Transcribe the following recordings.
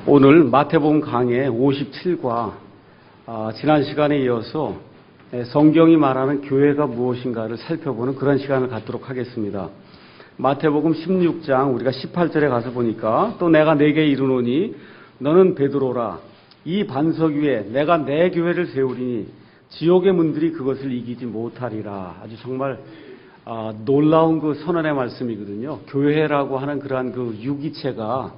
오늘 마태복음 강해 57과 지난 시간에 이어서 성경이 말하는 교회가 무엇인가를 살펴보는 그런 시간을 갖도록 하겠습니다. 마태복음 16장 우리가 18절에 가서 보니까 또 내가 네게 이르노니 너는 베드로라 이 반석 위에 내가 내 교회를 세우리니 지옥의 문들이 그것을 이기지 못하리라. 아주 정말 놀라운 그 선언의 말씀이거든요. 교회라고 하는 그러한 그 유기체가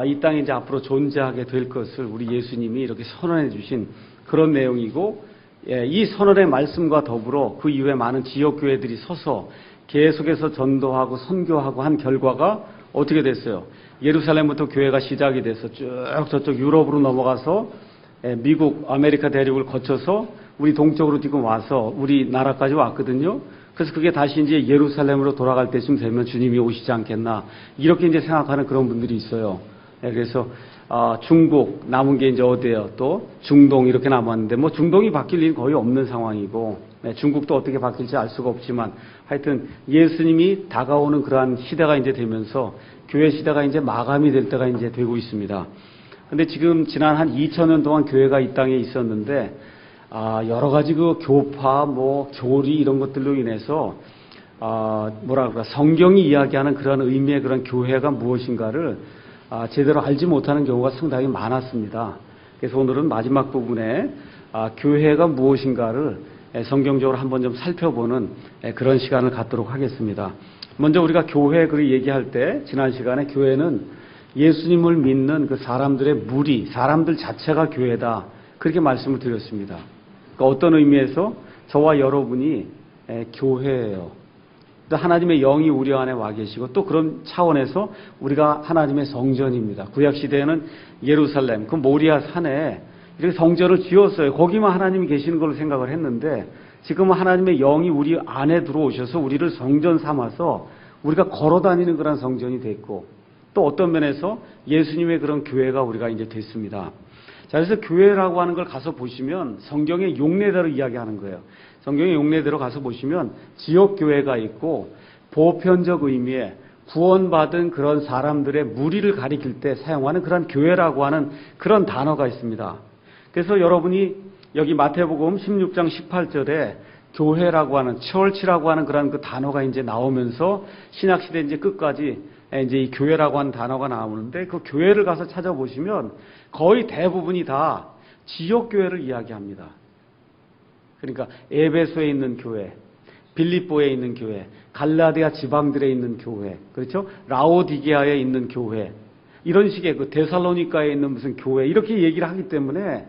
이 땅에 이제 앞으로 존재하게 될 것을 우리 예수님이 이렇게 선언해 주신 그런 내용이고, 이 선언의 말씀과 더불어 그 이후에 많은 지역교회들이 서서 계속해서 전도하고 선교하고 한 결과가 어떻게 됐어요? 예루살렘부터 교회가 시작이 돼서 쭉 저쪽 유럽으로 넘어가서 미국, 아메리카 대륙을 거쳐서 우리 동쪽으로 지금 와서 우리나라까지 왔거든요. 그래서 그게 다시 이제 예루살렘으로 돌아갈 때쯤 되면 주님이 오시지 않겠나, 이렇게 이제 생각하는 그런 분들이 있어요. 그래서 중국 남은 게 이제 어디예요? 또 중동 이렇게 남았는데 뭐 중동이 바뀔 일은 거의 없는 상황이고, 중국도 어떻게 바뀔지 알 수가 없지만 하여튼 예수님이 다가오는 그러한 시대가 이제 되면서 교회 시대가 이제 마감이 될 때가 이제 되고 있습니다. 근데 지금 지난 한 2000년 동안 교회가 이 땅에 있었는데 여러 가지 그 교파, 뭐 교리 이런 것들로 인해서 뭐랄까 성경이 이야기하는 그런 의미의 그런 교회가 무엇인가를 제대로 알지 못하는 경우가 상당히 많았습니다. 그래서 오늘은 마지막 부분에 교회가 무엇인가를 성경적으로 한번 좀 살펴보는 그런 시간을 갖도록 하겠습니다. 먼저 우리가 교회 그 얘기할 때 지난 시간에 교회는 예수님을 믿는 그 사람들의 무리, 사람들 자체가 교회다, 그렇게 말씀을 드렸습니다. 그러니까 어떤 의미에서 저와 여러분이 교회예요. 또 하나님의 영이 우리 안에 와 계시고, 또 그런 차원에서 우리가 하나님의 성전입니다. 구약 시대에는 예루살렘 그 모리아 산에 이렇게 성전을 지었어요. 거기만 하나님이 계시는 걸로 생각을 했는데, 지금은 하나님의 영이 우리 안에 들어오셔서 우리를 성전 삼아서 우리가 걸어다니는 그런 성전이 됐고, 또 어떤 면에서 예수님의 그런 교회가 우리가 이제 됐습니다. 자, 그래서 교회라고 하는 걸 가서 보시면 성경의 용례대로 이야기하는 거예요. 성경의 용례대로 가서 보시면 지역교회가 있고, 보편적 의미의 구원받은 그런 사람들의 무리를 가리킬 때 사용하는 그런 교회라고 하는 그런 단어가 있습니다. 그래서 여러분이 여기 마태복음 16장 18절에 교회라고 하는, 처치라고 하는 그런 그 단어가 이제 나오면서 신약시대 이제 끝까지 이제 이 교회라고 하는 단어가 나오는데, 그 교회를 가서 찾아보시면 거의 대부분이 다 지역교회를 이야기합니다. 그러니까 에베소에 있는 교회, 빌립보에 있는 교회, 갈라디아 지방들에 있는 교회, 그렇죠? 라오디게아에 있는 교회, 이런 식의 그 데살로니가에 있는 무슨 교회, 이렇게 얘기를 하기 때문에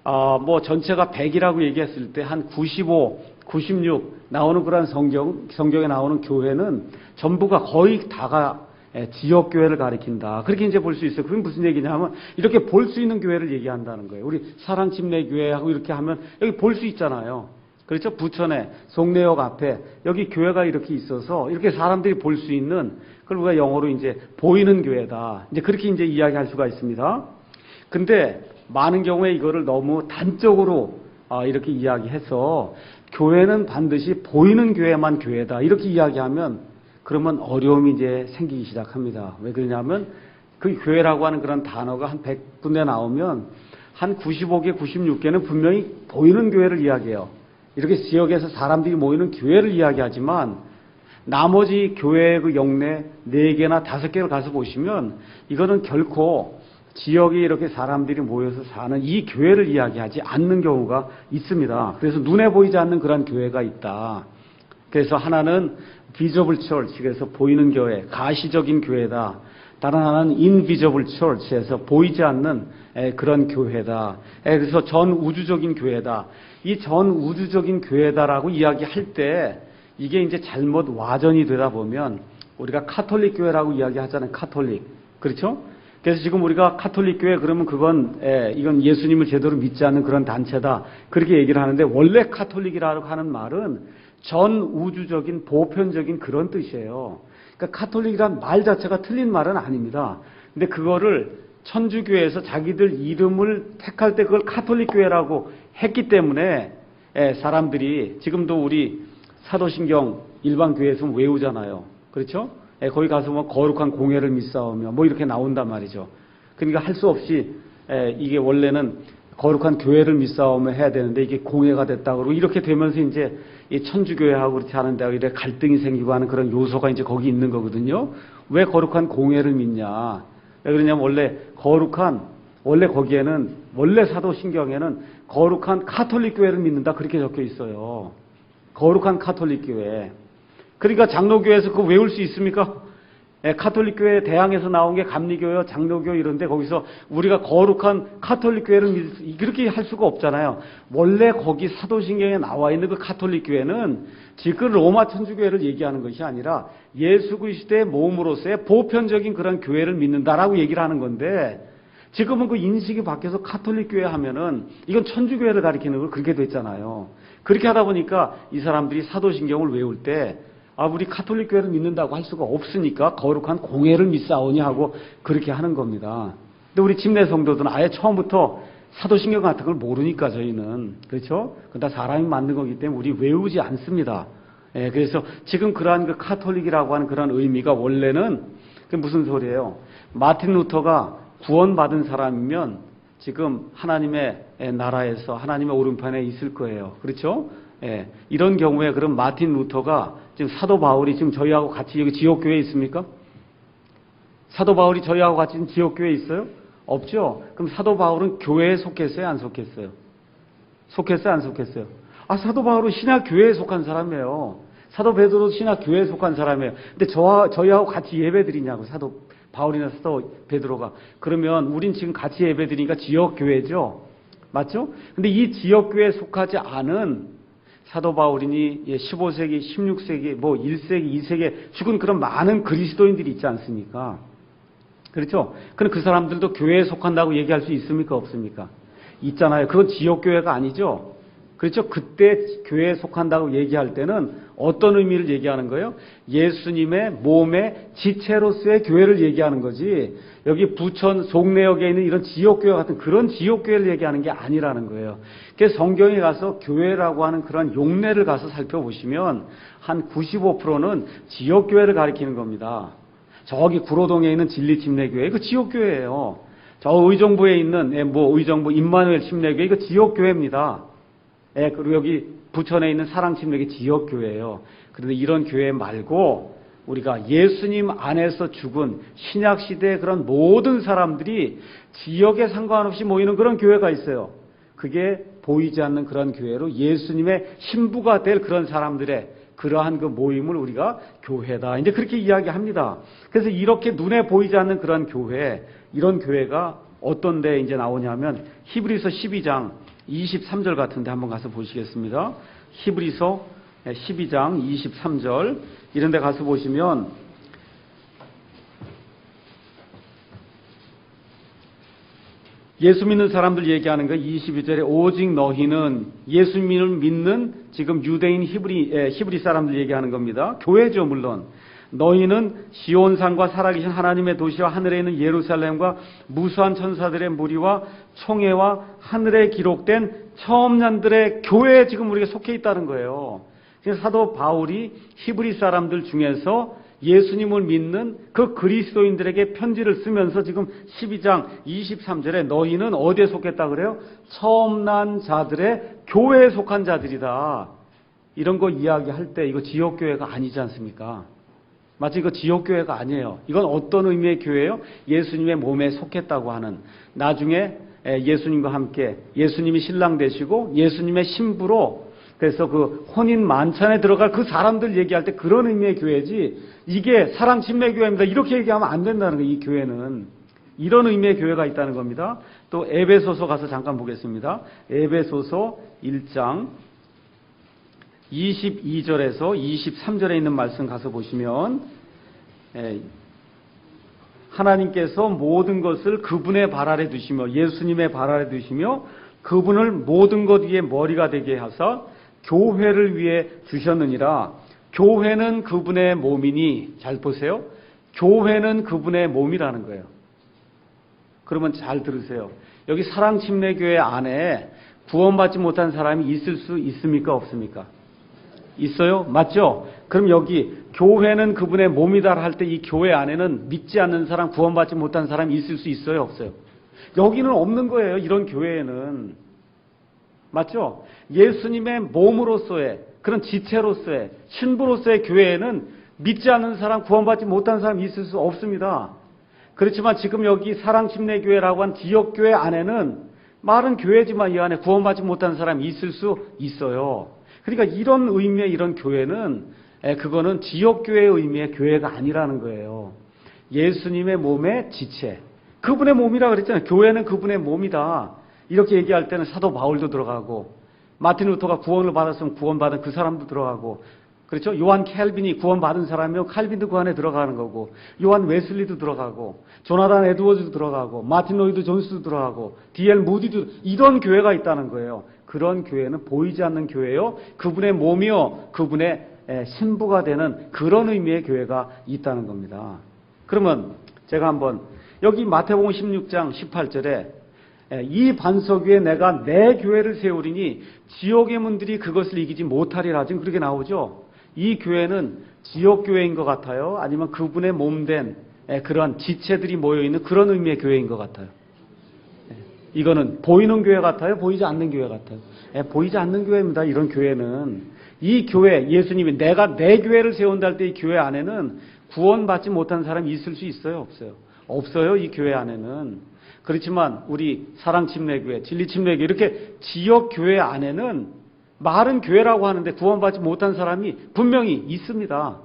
뭐 전체가 100이라고 얘기했을 때 한 95, 96 나오는 그런 성경에 나오는 교회는 전부가 거의 다가 지역교회를 가리킨다, 그렇게 이제 볼 수 있어요. 그게 무슨 얘기냐면 이렇게 볼 수 있는 교회를 얘기한다는 거예요. 우리 사랑침례교회하고 이렇게 하면 여기 볼 수 있잖아요. 그렇죠? 부천에 송내역 앞에 여기 교회가 이렇게 있어서 이렇게 사람들이 볼 수 있는, 그걸 우리가 영어로 이제 보이는 교회다, 이제 그렇게 이제 이야기할 수가 있습니다. 근데 많은 경우에 이거를 너무 단적으로 이렇게 이야기해서 교회는 반드시 보이는 교회만 교회다, 이렇게 이야기하면 그러면 어려움이 이제 생기기 시작합니다. 왜 그러냐면 그 교회라고 하는 그런 단어가 한 100군데 나오면 한 95개, 96개는 분명히 보이는 교회를 이야기해요. 이렇게 지역에서 사람들이 모이는 교회를 이야기하지만 나머지 교회의 그 영내 4개나 5개를 가서 보시면 이거는 결코 지역에 이렇게 사람들이 모여서 사는 이 교회를 이야기하지 않는 경우가 있습니다. 그래서 눈에 보이지 않는 그런 교회가 있다. 그래서 하나는 visible church, 그래서 보이는 교회, 가시적인 교회다. 다른 하나는 invisible church에서 보이지 않는 그런 교회다. 그래서 전우주적인 교회다. 이 전우주적인 교회다라고 이야기할 때 이게 이제 잘못 와전이 되다 보면 우리가 카톨릭 교회라고 이야기하잖아요. 카톨릭. 그렇죠? 그래서 지금 우리가 카톨릭 교회 그러면 이건 예수님을 제대로 믿지 않는 그런 단체다, 그렇게 얘기를 하는데, 원래 카톨릭이라고 하는 말은 전 우주적인 보편적인 그런 뜻이에요. 그러니까 카톨릭이란 말 자체가 틀린 말은 아닙니다. 근데 그거를 천주교에서 자기들 이름을 택할 때 그걸 카톨릭 교회라고 했기 때문에 사람들이 지금도 우리 사도신경 일반 교회에서 외우잖아요. 그렇죠? 거기 가서 뭐 거룩한 공예를 믿사오며 뭐 이렇게 나온단 말이죠. 그러니까 할 수 없이 이게 원래는 거룩한 교회를 믿사오며 해야 되는데 이게 공회가 됐다 그러고 이렇게 되면서 이제 이 천주교회하고 그렇게 하는데 이래 갈등이 생기고 하는 그런 요소가 이제 거기 있는 거거든요. 왜 거룩한 공회를 믿냐? 왜 그러냐면 원래 거기에는 원래 사도신경에는 거룩한 카톨릭 교회를 믿는다 그렇게 적혀 있어요. 거룩한 카톨릭 교회. 그러니까 장로교회에서 그거 외울 수 있습니까? 카톨릭 교회 대항에서 나온 게 감리교회, 장로교 이런데 거기서 우리가 거룩한 카톨릭 교회를 그렇게 할 수가 없잖아요. 원래 거기 사도신경에 나와 있는 그 카톨릭 교회는 지금 로마 천주교회를 얘기하는 것이 아니라 예수 그리스도의 몸으로서의 보편적인 그런 교회를 믿는다라고 얘기를 하는 건데 지금은 그 인식이 바뀌어서 카톨릭 교회 하면은 이건 천주교회를 가리키는 걸 그렇게 됐잖아요. 그렇게 하다 보니까 이 사람들이 사도신경을 외울 때 우리 카톨릭 교회를 믿는다고 할 수가 없으니까 거룩한 공회를 믿사오니 하고 그렇게 하는 겁니다. 근데 우리 침례 성도들은 아예 처음부터 사도신경 같은 걸 모르니까 저희는 그렇죠? 그다 사람이 만든 거기 때문에 우리 외우지 않습니다. 그래서 지금 그러한 그 카톨릭이라고 하는 그런 의미가 원래는 그 무슨 소리예요? 마틴 루터가 구원받은 사람이면 지금 하나님의 나라에서 하나님의 오른편에 있을 거예요. 그렇죠? 이런 경우에 그럼 마틴 루터가 지금 사도 바울이 지금 저희하고 같이 여기 지옥교회에 있습니까? 사도 바울이 저희하고 같이 지옥교회에 있어요? 없죠? 그럼 사도 바울은 교회에 속했어요? 안 속했어요? 속했어요? 안 속했어요? 사도 바울은 신약교회에 속한 사람이에요. 사도 베드로도 신약교회에 속한 사람이에요. 근데 저희하고 같이 예배드리냐고 사도 바울이나 사도 베드로가. 그러면 우린 지금 같이 예배드리니까 지역교회죠. 맞죠? 근데 이 지역교회에 속하지 않은 사도 바울이니 15세기, 16세기, 1세기, 2세기에 죽은 그런 많은 그리스도인들이 있지 않습니까? 그렇죠? 그럼 그 사람들도 교회에 속한다고 얘기할 수 있습니까? 없습니까? 있잖아요. 그건 지역교회가 아니죠? 그렇죠? 그때 교회에 속한다고 얘기할 때는 어떤 의미를 얘기하는 거예요? 예수님의 몸의 지체로서의 교회를 얘기하는 거지 여기 부천, 송내역에 있는 이런 지역교회 같은 그런 지역교회를 얘기하는 게 아니라는 거예요. 그래서 성경에 가서 교회라고 하는 그런 용례를 가서 살펴보시면 한 95%는 지역교회를 가리키는 겁니다. 저기 구로동에 있는 진리침례교회 이거 지역교회예요. 저 의정부에 있는 의정부 임마누엘 침례교회 이거 지역교회입니다. 그리고 여기 부천에 있는 사랑침례교회 지역교회예요. 그런데 이런 교회 말고 우리가 예수님 안에서 죽은 신약시대의 그런 모든 사람들이 지역에 상관없이 모이는 그런 교회가 있어요. 그게 보이지 않는 그런 교회로 예수님의 신부가 될 그런 사람들의 그러한 그 모임을 우리가 교회다. 이제 그렇게 이야기합니다. 그래서 이렇게 눈에 보이지 않는 그런 교회, 이런 교회가 어떤 데 이제 나오냐면 히브리서 12장 23절 같은데 한번 가서 보시겠습니다. 히브리서 12장 23절 이런 데 가서 보시면 예수 믿는 사람들 얘기하는 거 22절에 오직 너희는 예수님을 믿는 지금 유대인 히브리 사람들 얘기하는 겁니다. 교회죠 물론. 너희는 시온산과 살아계신 하나님의 도시와 하늘에 있는 예루살렘과 무수한 천사들의 무리와 총회와 하늘에 기록된 처음년들의 교회에 지금 우리가 속해 있다는 거예요. 그래서 사도 바울이 히브리 사람들 중에서 예수님을 믿는 그 그리스도인들에게 편지를 쓰면서 지금 12장 23절에 너희는 어디에 속했다 그래요? 처음 난 자들의 교회에 속한 자들이다. 이런 거 이야기할 때 이거 지역교회가 아니지 않습니까? 마치 이거 지역교회가 아니에요. 이건 어떤 의미의 교회예요? 예수님의 몸에 속했다고 하는 나중에 예수님과 함께 예수님이 신랑 되시고 예수님의 신부로 그래서 그 혼인 만찬에 들어갈 그 사람들 얘기할 때 그런 의미의 교회지 이게 사랑침례교회입니다. 이렇게 얘기하면 안 된다는 거예요. 이 교회는. 이런 의미의 교회가 있다는 겁니다. 또 에베소서 가서 잠깐 보겠습니다. 에베소서 1장 22절에서 23절에 있는 말씀 가서 보시면 하나님께서 모든 것을 그분의 발 아래 두시며 예수님의 발 아래 두시며 그분을 모든 것 위에 머리가 되게 하사 교회를 위해 주셨느니라. 교회는 그분의 몸이니 잘 보세요. 교회는 그분의 몸이라는 거예요. 그러면 잘 들으세요. 여기 사랑침례교회 안에 구원받지 못한 사람이 있을 수 있습니까? 없습니까? 있어요? 맞죠? 그럼 여기 교회는 그분의 몸이다 할 때 이 교회 안에는 믿지 않는 사람, 구원받지 못한 사람이 있을 수 있어요, 없어요? 여기는 없는 거예요, 이런 교회에는. 맞죠? 예수님의 몸으로서의 그런 지체로서의 신부로서의 교회에는 믿지 않는 사람, 구원받지 못한 사람이 있을 수 없습니다. 그렇지만 지금 여기 사랑침례교회라고 한 지역교회 안에는 말은 교회지만 이 안에 구원받지 못한 사람이 있을 수 있어요. 그러니까 이런 의미의 이런 교회는 그거는 지역교회의 의미의 교회가 아니라는 거예요. 예수님의 몸의 지체. 그분의 몸이라 그랬잖아요. 교회는 그분의 몸이다. 이렇게 얘기할 때는 사도 바울도 들어가고, 마틴 루터가 구원을 받았으면 구원받은 그 사람도 들어가고, 그렇죠? 요한 캘빈이 구원받은 사람이면 칼빈도 그 안에 들어가는 거고, 요한 웨슬리도 들어가고, 조나단 에드워즈도 들어가고, 마틴 로이드 존스도 들어가고, D.L. 무디도, 이런 교회가 있다는 거예요. 그런 교회는 보이지 않는 교회요, 그분의 몸이요, 그분의 신부가 되는 그런 의미의 교회가 있다는 겁니다. 그러면 제가 한번 여기 마태복음 16장 18절에 이 반석 위에 내가 내 교회를 세우리니 지옥의 문들이 그것을 이기지 못하리라, 지금 그렇게 나오죠. 이 교회는 지역교회인 것 같아요? 아니면 그분의 몸된 그런 지체들이 모여있는 그런 의미의 교회인 것 같아요? 이거는 보이는 교회 같아요? 보이지 않는 교회 같아요? 보이지 않는 교회입니다. 이런 교회는. 이 교회, 예수님이 내가 내 교회를 세운다 할 때 이 교회 안에는 구원받지 못한 사람이 있을 수 있어요? 없어요? 없어요, 이 교회 안에는. 그렇지만 우리 사랑침례교회, 진리침례교회 이렇게 지역교회 안에는 말은 교회라고 하는데 구원받지 못한 사람이 분명히 있습니다.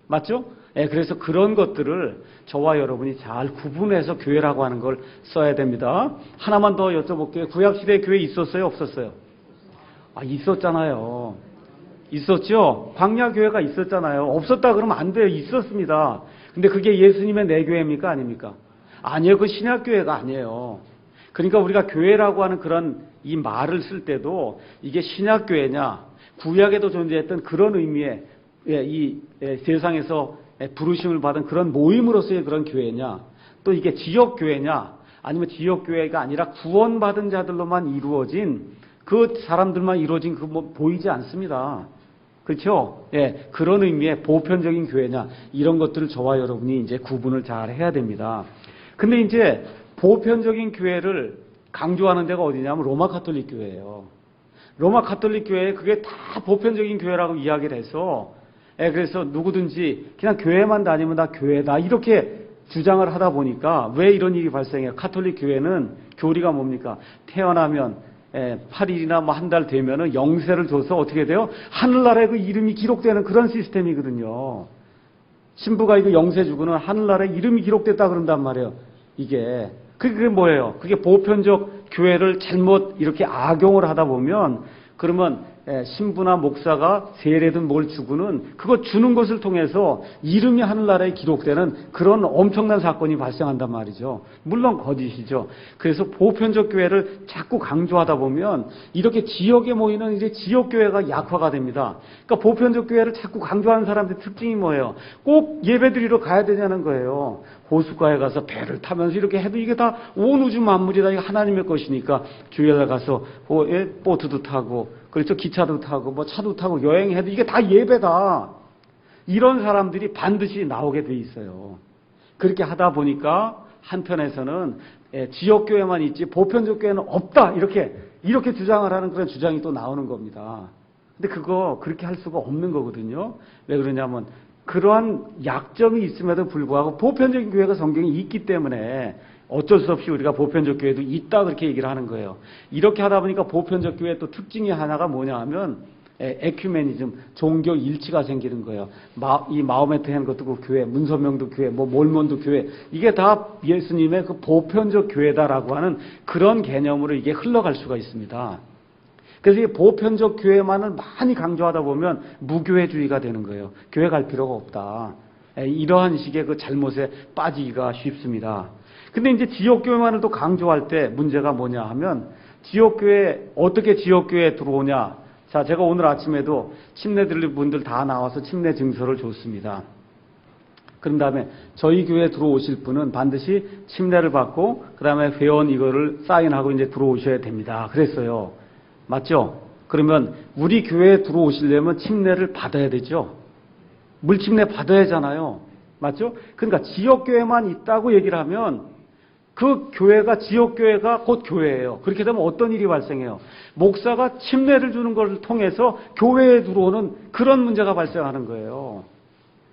맞죠? 그래서 그런 것들을 저와 여러분이 잘 구분해서 교회라고 하는 걸 써야 됩니다. 하나만 더 여쭤볼게요. 구약시대에 교회 있었어요? 없었어요? 있었잖아요. 있었죠? 광야교회가 있었잖아요. 없었다 그러면 안 돼요. 있었습니다. 근데 그게 예수님의 내 교회입니까? 아닙니까? 아니에요. 그 신약교회가 아니에요. 그러니까 우리가 교회라고 하는 그런 이 말을 쓸 때도 이게 신약교회냐, 구약에도 존재했던 그런 의미의 이 세상에서 부르심을 받은 그런 모임으로서의 그런 교회냐, 또 이게 지역교회냐, 아니면 지역교회가 아니라 구원받은 자들로만 이루어진 그 사람들만 이루어진 그 뭐 보이지 않습니다. 그렇죠? 그런 의미의 보편적인 교회냐, 이런 것들을 저와 여러분이 이제 구분을 잘 해야 됩니다. 근데 이제 보편적인 교회를 강조하는 데가 어디냐면 로마 가톨릭 교회예요. 로마 가톨릭 교회에 그게 다 보편적인 교회라고 이야기를 해서 그래서 누구든지 그냥 교회만 다니면 다 교회다 이렇게 주장을 하다 보니까 왜 이런 일이 발생해요? 가톨릭 교회는 교리가 뭡니까? 태어나면 8일이나 뭐 한 달 되면은 영세를 줘서 어떻게 돼요? 하늘나라에 그 이름이 기록되는 그런 시스템이거든요. 신부가 이거 영세 주고는 하늘나라에 이름이 기록됐다 그런단 말이에요. 그게 뭐예요? 그게 보편적 교회를 잘못 이렇게 악용을 하다 보면 그러면 신부나 목사가 세례든 뭘 주고는 그거 주는 것을 통해서 이름이 하늘나라에 기록되는 그런 엄청난 사건이 발생한단 말이죠. 물론 거짓이죠. 그래서 보편적 교회를 자꾸 강조하다 보면 이렇게 지역에 모이는 이제 지역교회가 약화가 됩니다. 그러니까 보편적 교회를 자꾸 강조하는 사람들의 특징이 뭐예요? 꼭 예배드리러 가야 되냐는 거예요. 호숫가에 가서 배를 타면서 이렇게 해도 이게 다 온 우주 만물이 다 하나님의 것이니까 주일에 가서 보트도 타고 그렇죠. 기차도 타고 뭐 차도 타고 여행해도 이게 다 예배다. 이런 사람들이 반드시 나오게 돼 있어요. 그렇게 하다 보니까 한편에서는 지역교회만 있지 보편적 교회는 없다. 이렇게 주장을 하는 그런 주장이 또 나오는 겁니다. 근데 그거 그렇게 할 수가 없는 거거든요. 왜 그러냐면 그러한 약점이 있음에도 불구하고 보편적인 교회가 성경에 있기 때문에 어쩔 수 없이 우리가 보편적 교회도 있다 그렇게 얘기를 하는 거예요. 이렇게 하다 보니까 보편적 교회의 또 특징이 하나가 뭐냐 하면 에큐메니즘, 종교 일치가 생기는 거예요. 이 마호메트 한 것도 그 교회, 문선명도 교회, 뭐 몰몬도 교회, 이게 다 예수님의 그 보편적 교회다라고 하는 그런 개념으로 이게 흘러갈 수가 있습니다. 그래서 이 보편적 교회만을 많이 강조하다 보면 무교회주의가 되는 거예요. 교회 갈 필요가 없다. 이러한 식의 그 잘못에 빠지기가 쉽습니다. 근데 이제 지역교회만을 또 강조할 때 문제가 뭐냐 하면 지역교회, 어떻게 지역교회에 들어오냐. 자, 제가 오늘 아침에도 침례 드릴 분들 다 나와서 침례 증서를 줬습니다. 그런 다음에 저희 교회에 들어오실 분은 반드시 침례를 받고 그 다음에 회원 이거를 사인하고 이제 들어오셔야 됩니다. 그랬어요. 맞죠? 그러면 우리 교회에 들어오시려면 침례를 받아야 되죠. 물침례 받아야 하잖아요. 맞죠? 그러니까 지역교회만 있다고 얘기를 하면 그 교회가, 지역교회가 곧 교회예요. 그렇게 되면 어떤 일이 발생해요? 목사가 침례를 주는 것을 통해서 교회에 들어오는 그런 문제가 발생하는 거예요.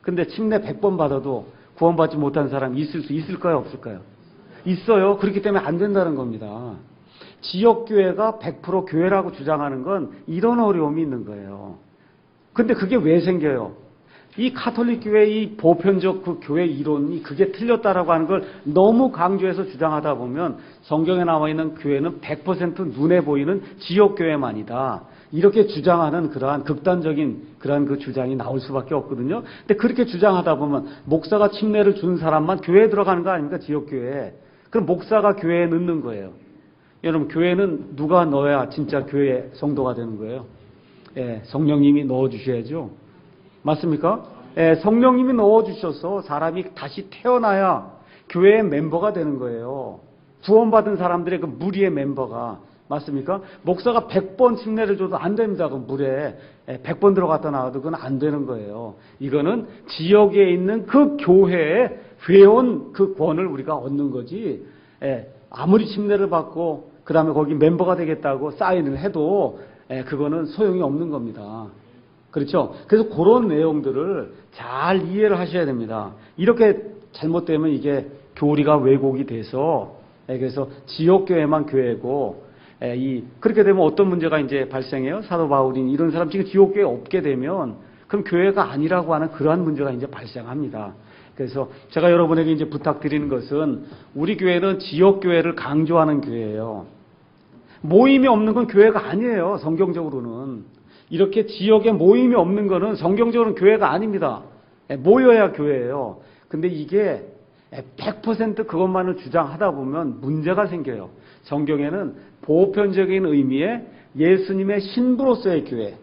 근데 침례 100번 받아도 구원받지 못한 사람이 있을까요? 없을까요? 있어요. 그렇기 때문에 안 된다는 겁니다. 지역교회가 100% 교회라고 주장하는 건 이런 어려움이 있는 거예요. 근데 그게 왜 생겨요? 이 가톨릭 교회, 이 보편적 그 교회 이론이 그게 틀렸다라고 하는 걸 너무 강조해서 주장하다 보면 성경에 나와 있는 교회는 100% 눈에 보이는 지역교회만이다. 이렇게 주장하는 그러한 극단적인 그러한 그 주장이 나올 수밖에 없거든요. 근데 그렇게 주장하다 보면 목사가 침례를 주는 사람만 교회에 들어가는 거 아닙니까? 지역교회에. 그럼 목사가 교회에 넣는 거예요. 여러분, 교회는 누가 넣어야 진짜 교회 성도가 되는 거예요? 예, 성령님이 넣어주셔야죠. 맞습니까? 예, 성령님이 넣어주셔서 사람이 다시 태어나야 교회의 멤버가 되는 거예요. 구원받은 사람들의 그 무리의 멤버가. 맞습니까? 목사가 100번 침례를 줘도 안 됩니다. 그 물에 100번 들어갔다 나와도 그건 안 되는 거예요. 이거는 지역에 있는 그 교회에 회원 그 권을 우리가 얻는 거지. 아무리 침례를 받고 그 다음에 거기 멤버가 되겠다고 사인을 해도 그거는 소용이 없는 겁니다. 그렇죠? 그래서 그런 내용들을 잘 이해를 하셔야 됩니다. 이렇게 잘못되면 이게 교리가 왜곡이 돼서 그래서 지역교회만 교회고 그렇게 되면 어떤 문제가 이제 발생해요? 사도 바울인 이런 사람 지금 지역교회에 없게 되면 그럼 교회가 아니라고 하는 그러한 문제가 이제 발생합니다. 그래서 제가 여러분에게 이제 부탁드리는 것은 우리 교회는 지역교회를 강조하는 교회예요. 모임이 없는 건 교회가 아니에요. 성경적으로는. 이렇게 지역에 모임이 없는 거는 성경적으로는 교회가 아닙니다. 모여야 교회예요. 근데 이게 100% 그것만을 주장하다 보면 문제가 생겨요. 성경에는 보편적인 의미의 예수님의 신부로서의 교회,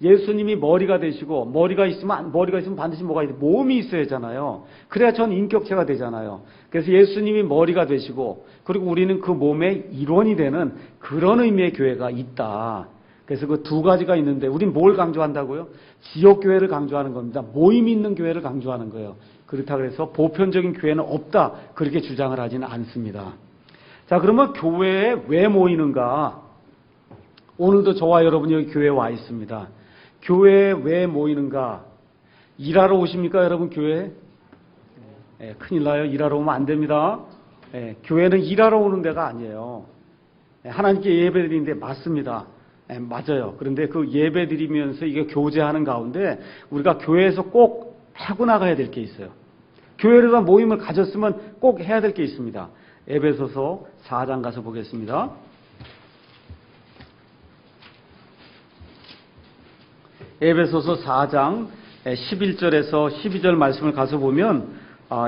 예수님이 머리가 되시고 머리가 있으면 반드시 뭐가 있어요? 몸이 있어야 하잖아요. 그래야 전 인격체가 되잖아요. 그래서 예수님이 머리가 되시고 그리고 우리는 그 몸의 일원이 되는 그런 의미의 교회가 있다. 그래서 그 두 가지가 있는데 우린 뭘 강조한다고요? 지역교회를 강조하는 겁니다. 모임 있는 교회를 강조하는 거예요. 그렇다고 해서 보편적인 교회는 없다. 그렇게 주장을 하지는 않습니다. 자, 그러면 교회에 왜 모이는가? 오늘도 저와 여러분이 여기 교회에 와 있습니다. 교회에 왜 모이는가? 일하러 오십니까, 여러분, 교회에? 큰일 나요. 일하러 오면 안 됩니다. 교회는 일하러 오는 데가 아니에요. 하나님께 예배드리는데 맞습니다. 맞아요. 그런데 그 예배 드리면서 이게 교제하는 가운데 우리가 교회에서 꼭 하고 나가야 될 게 있어요. 교회에서 모임을 가졌으면 꼭 해야 될 게 있습니다. 에베소서 4장 가서 보겠습니다. 에베소서 4장 11절에서 12절 말씀을 가서 보면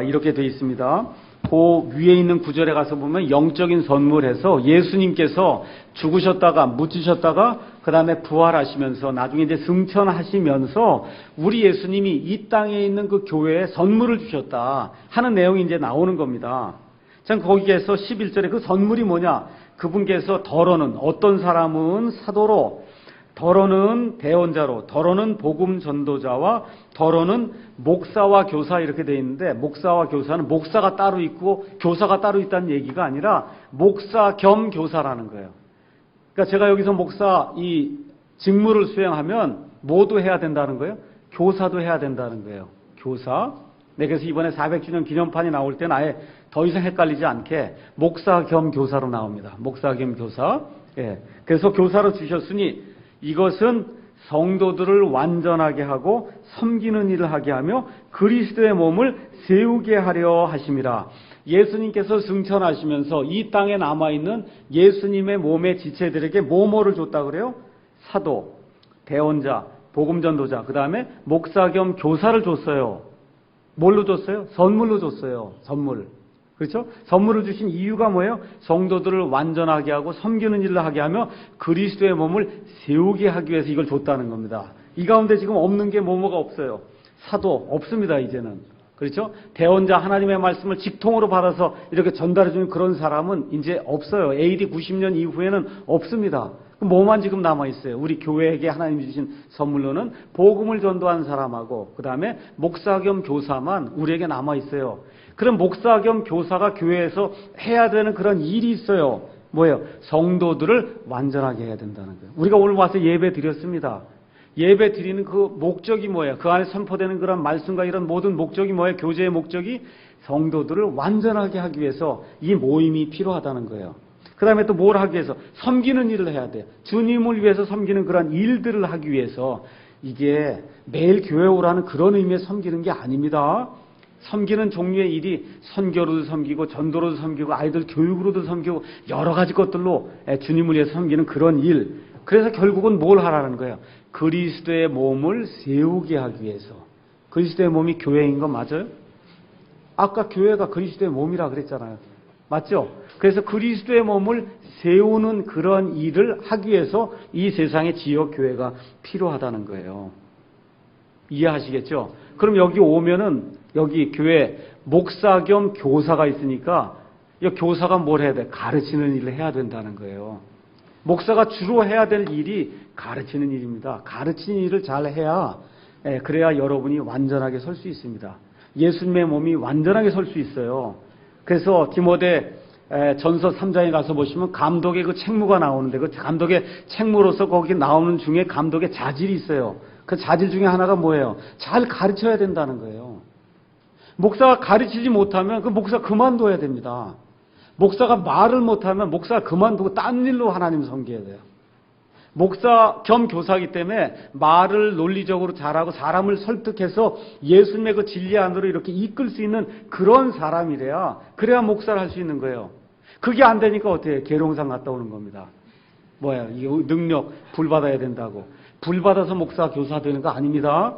이렇게 되어 있습니다. 그 위에 있는 구절에 가서 보면 영적인 선물에서 예수님께서 죽으셨다가 묻히셨다가 그 다음에 부활하시면서 나중에 이제 승천하시면서 우리 예수님이 이 땅에 있는 그 교회에 선물을 주셨다 하는 내용이 이제 나오는 겁니다. 참 거기에서 11절에 그 선물이 뭐냐? 그분께서 더러는 어떤 사람은 사도로, 더러는 대언자로, 더러는 복음 전도자와 더러는 목사와 교사 이렇게 되어 있는데 목사와 교사는 목사가 따로 있고 교사가 따로 있다는 얘기가 아니라 목사 겸 교사라는 거예요. 그러니까 제가 여기서 목사 이 직무를 수행하면 뭐도 해야 된다는 거예요? 교사도 해야 된다는 거예요. 교사. 네, 그래서 이번에 400주년 기념판이 나올 때는 아예 더 이상 헷갈리지 않게 목사 겸 교사로 나옵니다. 목사 겸 교사. 예. 그래서 교사로 주셨으니 이것은 성도들을 완전하게 하고 섬기는 일을 하게 하며 그리스도의 몸을 세우게 하려 하심이라. 예수님께서 승천하시면서 이 땅에 남아있는 예수님의 몸의 지체들에게 뭐를 줬다 그래요? 사도, 대언자, 복음전도자, 그 다음에 목사 겸 교사를 줬어요. 뭘로 줬어요? 선물로 줬어요. 선물. 그렇죠? 선물을 주신 이유가 뭐예요? 성도들을 완전하게 하고 섬기는 일을 하게 하며 그리스도의 몸을 세우게 하기 위해서 이걸 줬다는 겁니다. 이 가운데 지금 없는 게 뭐가 없어요? 사도 없습니다, 이제는. 그렇죠? 대언자 하나님의 말씀을 직통으로 받아서 이렇게 전달해 주는 그런 사람은 이제 없어요. AD 90년 이후에는 없습니다. 뭐만 지금 남아있어요? 우리 교회에게 하나님이 주신 선물로는 복음을 전도한 사람하고 그 다음에 목사 겸 교사만 우리에게 남아있어요. 그럼 목사 겸 교사가 교회에서 해야 되는 그런 일이 있어요. 뭐예요? 성도들을 완전하게 해야 된다는 거예요. 우리가 오늘 와서 예배 드렸습니다. 예배 드리는 그 목적이 뭐예요? 그 안에 선포되는 그런 말씀과 이런 모든 목적이 뭐예요? 교제의 목적이 성도들을 완전하게 하기 위해서 이 모임이 필요하다는 거예요. 그 다음에 또 뭘 하기 위해서? 섬기는 일을 해야 돼요. 주님을 위해서 섬기는 그런 일들을 하기 위해서 이게 매일 교회 오라는 그런 의미의 섬기는 게 아닙니다. 섬기는 종류의 일이 선교로도 섬기고 전도로도 섬기고 아이들 교육으로도 섬기고 여러 가지 것들로 주님을 위해서 섬기는 그런 일. 그래서 결국은 뭘 하라는 거예요? 그리스도의 몸을 세우게 하기 위해서. 그리스도의 몸이 교회인 거 맞아요? 아까 교회가 그리스도의 몸이라 그랬잖아요. 맞죠? 그래서 그리스도의 몸을 세우는 그런 일을 하기 위해서 이 세상의 지역 교회가 필요하다는 거예요. 이해하시겠죠? 그럼 여기 오면은 여기 교회 목사 겸 교사가 있으니까 이 교사가 뭘 해야 돼? 가르치는 일을 해야 된다는 거예요. 목사가 주로 해야 될 일이 가르치는 일입니다. 가르치는 일을 잘 해야 그래야 여러분이 완전하게 설 수 있습니다. 예수님의 몸이 완전하게 설 수 있어요. 그래서 디모데 전서 3장에 가서 보시면 감독의 그 책무가 나오는데 그 감독의 책무로서 거기 나오는 중에 감독의 자질이 있어요. 그 자질 중에 하나가 뭐예요? 잘 가르쳐야 된다는 거예요. 목사가 가르치지 못하면 그 목사 그만둬야 됩니다. 목사가 말을 못하면 목사가 그만두고 딴 일로 하나님 섬겨야 돼요. 목사 겸 교사이기 때문에 말을 논리적으로 잘하고 사람을 설득해서 예수님의 그 진리 안으로 이렇게 이끌 수 있는 그런 사람이래야 그래야 목사를 할 수 있는 거예요. 그게 안 되니까 어떻게 해요? 계룡산 갔다 오는 겁니다. 뭐야? 이 능력 불 받아야 된다고. 불 받아서 목사 교사 되는 거 아닙니다.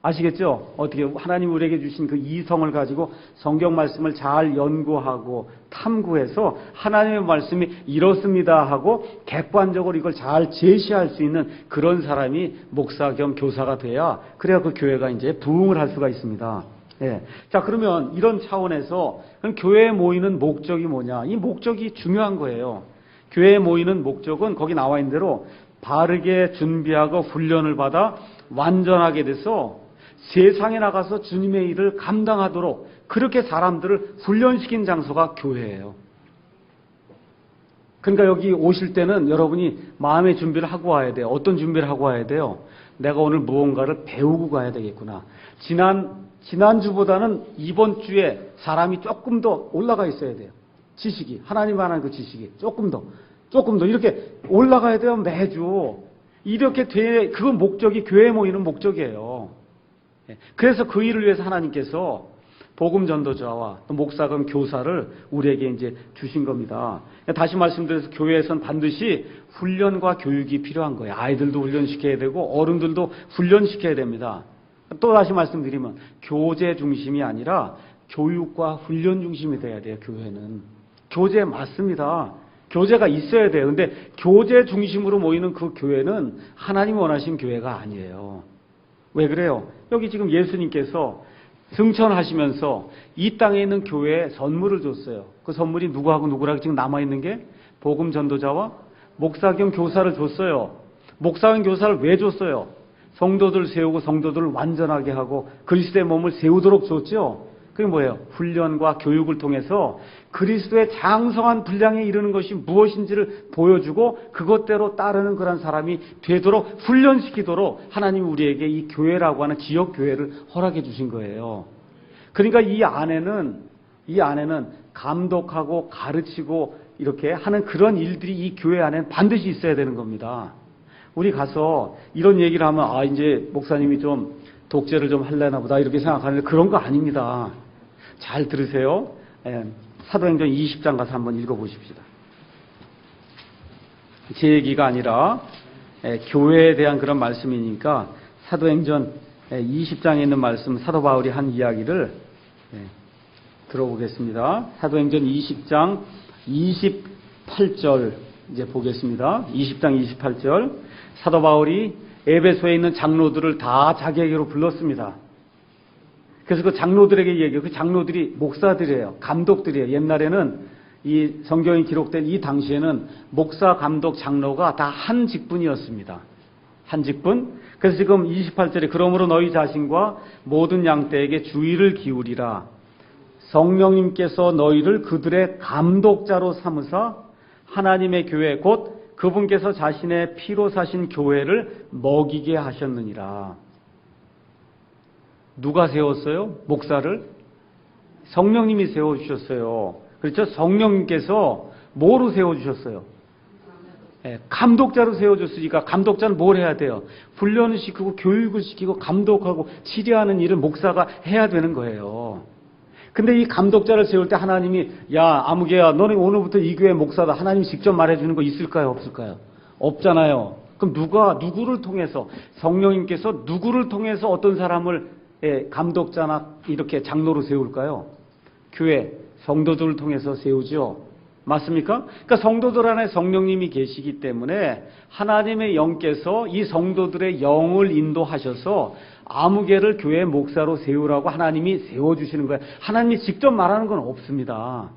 아시겠죠? 어떻게 하나님 우리에게 주신 그 이성을 가지고 성경 말씀을 잘 연구하고 탐구해서 하나님의 말씀이 이렇습니다 하고 객관적으로 이걸 잘 제시할 수 있는 그런 사람이 목사 겸 교사가 돼야 그래야 그 교회가 이제 부흥을 할 수가 있습니다. 예. 자, 그러면 이런 차원에서 그럼 교회에 모이는 목적이 뭐냐? 이 목적이 중요한 거예요. 교회에 모이는 목적은 거기 나와 있는 대로 바르게 준비하고 훈련을 받아 완전하게 돼서 세상에 나가서 주님의 일을 감당하도록 그렇게 사람들을 훈련시킨 장소가 교회예요. 그러니까 여기 오실 때는 여러분이 마음의 준비를 하고 와야 돼요. 어떤 준비를 하고 와야 돼요? 내가 오늘 무언가를 배우고 가야 되겠구나. 지난주보다는 이번 주에 사람이 조금 더 올라가 있어야 돼요. 지식이. 하나님 안한 그 지식이. 조금 더 이렇게 올라가야 돼요. 매주. 이렇게 그건 목적이 교회에 모이는 목적이에요. 그래서 그 일을 위해서 하나님께서 복음 전도자와 또 목사 겸 교사를 우리에게 이제 주신 겁니다. 다시 말씀드려서 교회에선 반드시 훈련과 교육이 필요한 거예요. 아이들도 훈련시켜야 되고 어른들도 훈련시켜야 됩니다. 또 다시 말씀드리면 교제 중심이 아니라 교육과 훈련 중심이 돼야 돼요. 교회는. 교제 맞습니다. 교제가 있어야 돼요. 근데 교제 중심으로 모이는 그 교회는 하나님 원하신 교회가 아니에요. 왜 그래요? 여기 지금 예수님께서 승천하시면서 이 땅에 있는 교회에 선물을 줬어요. 그 선물이 누구하고 누구랑 지금 남아있는 게 복음 전도자와 목사 겸 교사를 줬어요. 목사 겸 교사를 왜 줬어요? 성도들 세우고 성도들을 완전하게 하고 그리스도의 몸을 세우도록 줬죠. 그게 뭐예요? 훈련과 교육을 통해서 그리스도의 장성한 분량에 이르는 것이 무엇인지를 보여주고 그것대로 따르는 그런 사람이 되도록 훈련시키도록 하나님이 우리에게 이 교회라고 하는 지역 교회를 허락해 주신 거예요. 그러니까 이 안에는 감독하고 가르치고 이렇게 하는 그런 일들이 이 교회 안에는 반드시 있어야 되는 겁니다. 우리 가서 이런 얘기를 하면 이제 목사님이 좀 독재를 좀 할래나 보다 이렇게 생각하는데 그런 거 아닙니다. 잘 들으세요. 사도행전 20장 가서 한번 읽어보십시다. 제 얘기가 아니라 교회에 대한 그런 말씀이니까 사도행전 20장에 있는 말씀 사도 바울이 한 이야기를 들어보겠습니다. 사도행전 20장 28절 이제 보겠습니다. 20장 28절 사도 바울이 에베소에 있는 장로들을 다 자기에게로 불렀습니다. 그래서 그 장로들에게 얘기해요. 그 장로들이 목사들이에요. 감독들이에요. 옛날에는 이 성경이 기록된 이 당시에는 목사, 감독, 장로가 다 한 직분이었습니다. 한 직분. 그래서 지금 28절에 그러므로 너희 자신과 모든 양떼에게 주의를 기울이라. 성령님께서 너희를 그들의 감독자로 삼으사 하나님의 교회 곧 그분께서 자신의 피로 사신 교회를 먹이게 하셨느니라. 누가 세웠어요? 목사를? 성령님이 세워주셨어요. 그렇죠? 성령님께서 뭐로 세워주셨어요? 감독자로 세워줬으니까 감독자는 뭘 해야 돼요? 훈련을 시키고 교육을 시키고 감독하고 치료하는 일을 목사가 해야 되는 거예요. 근데 이 감독자를 세울 때 하나님이 야 아무개야 너는 오늘부터 이 교회 목사다 하나님이 직접 말해주는 거 있을까요? 없을까요? 없잖아요. 그럼 누구를 통해서 성령님께서 누구를 통해서 어떤 사람을 감독자나 이렇게 장로로 세울까요? 교회 성도들을 통해서 세우죠. 맞습니까? 그러니까 성도들 안에 성령님이 계시기 때문에 하나님의 영께서 이 성도들의 영을 인도하셔서 아무개를 교회 목사로 세우라고 하나님이 세워주시는 거예요. 하나님이 직접 말하는 건 없습니다.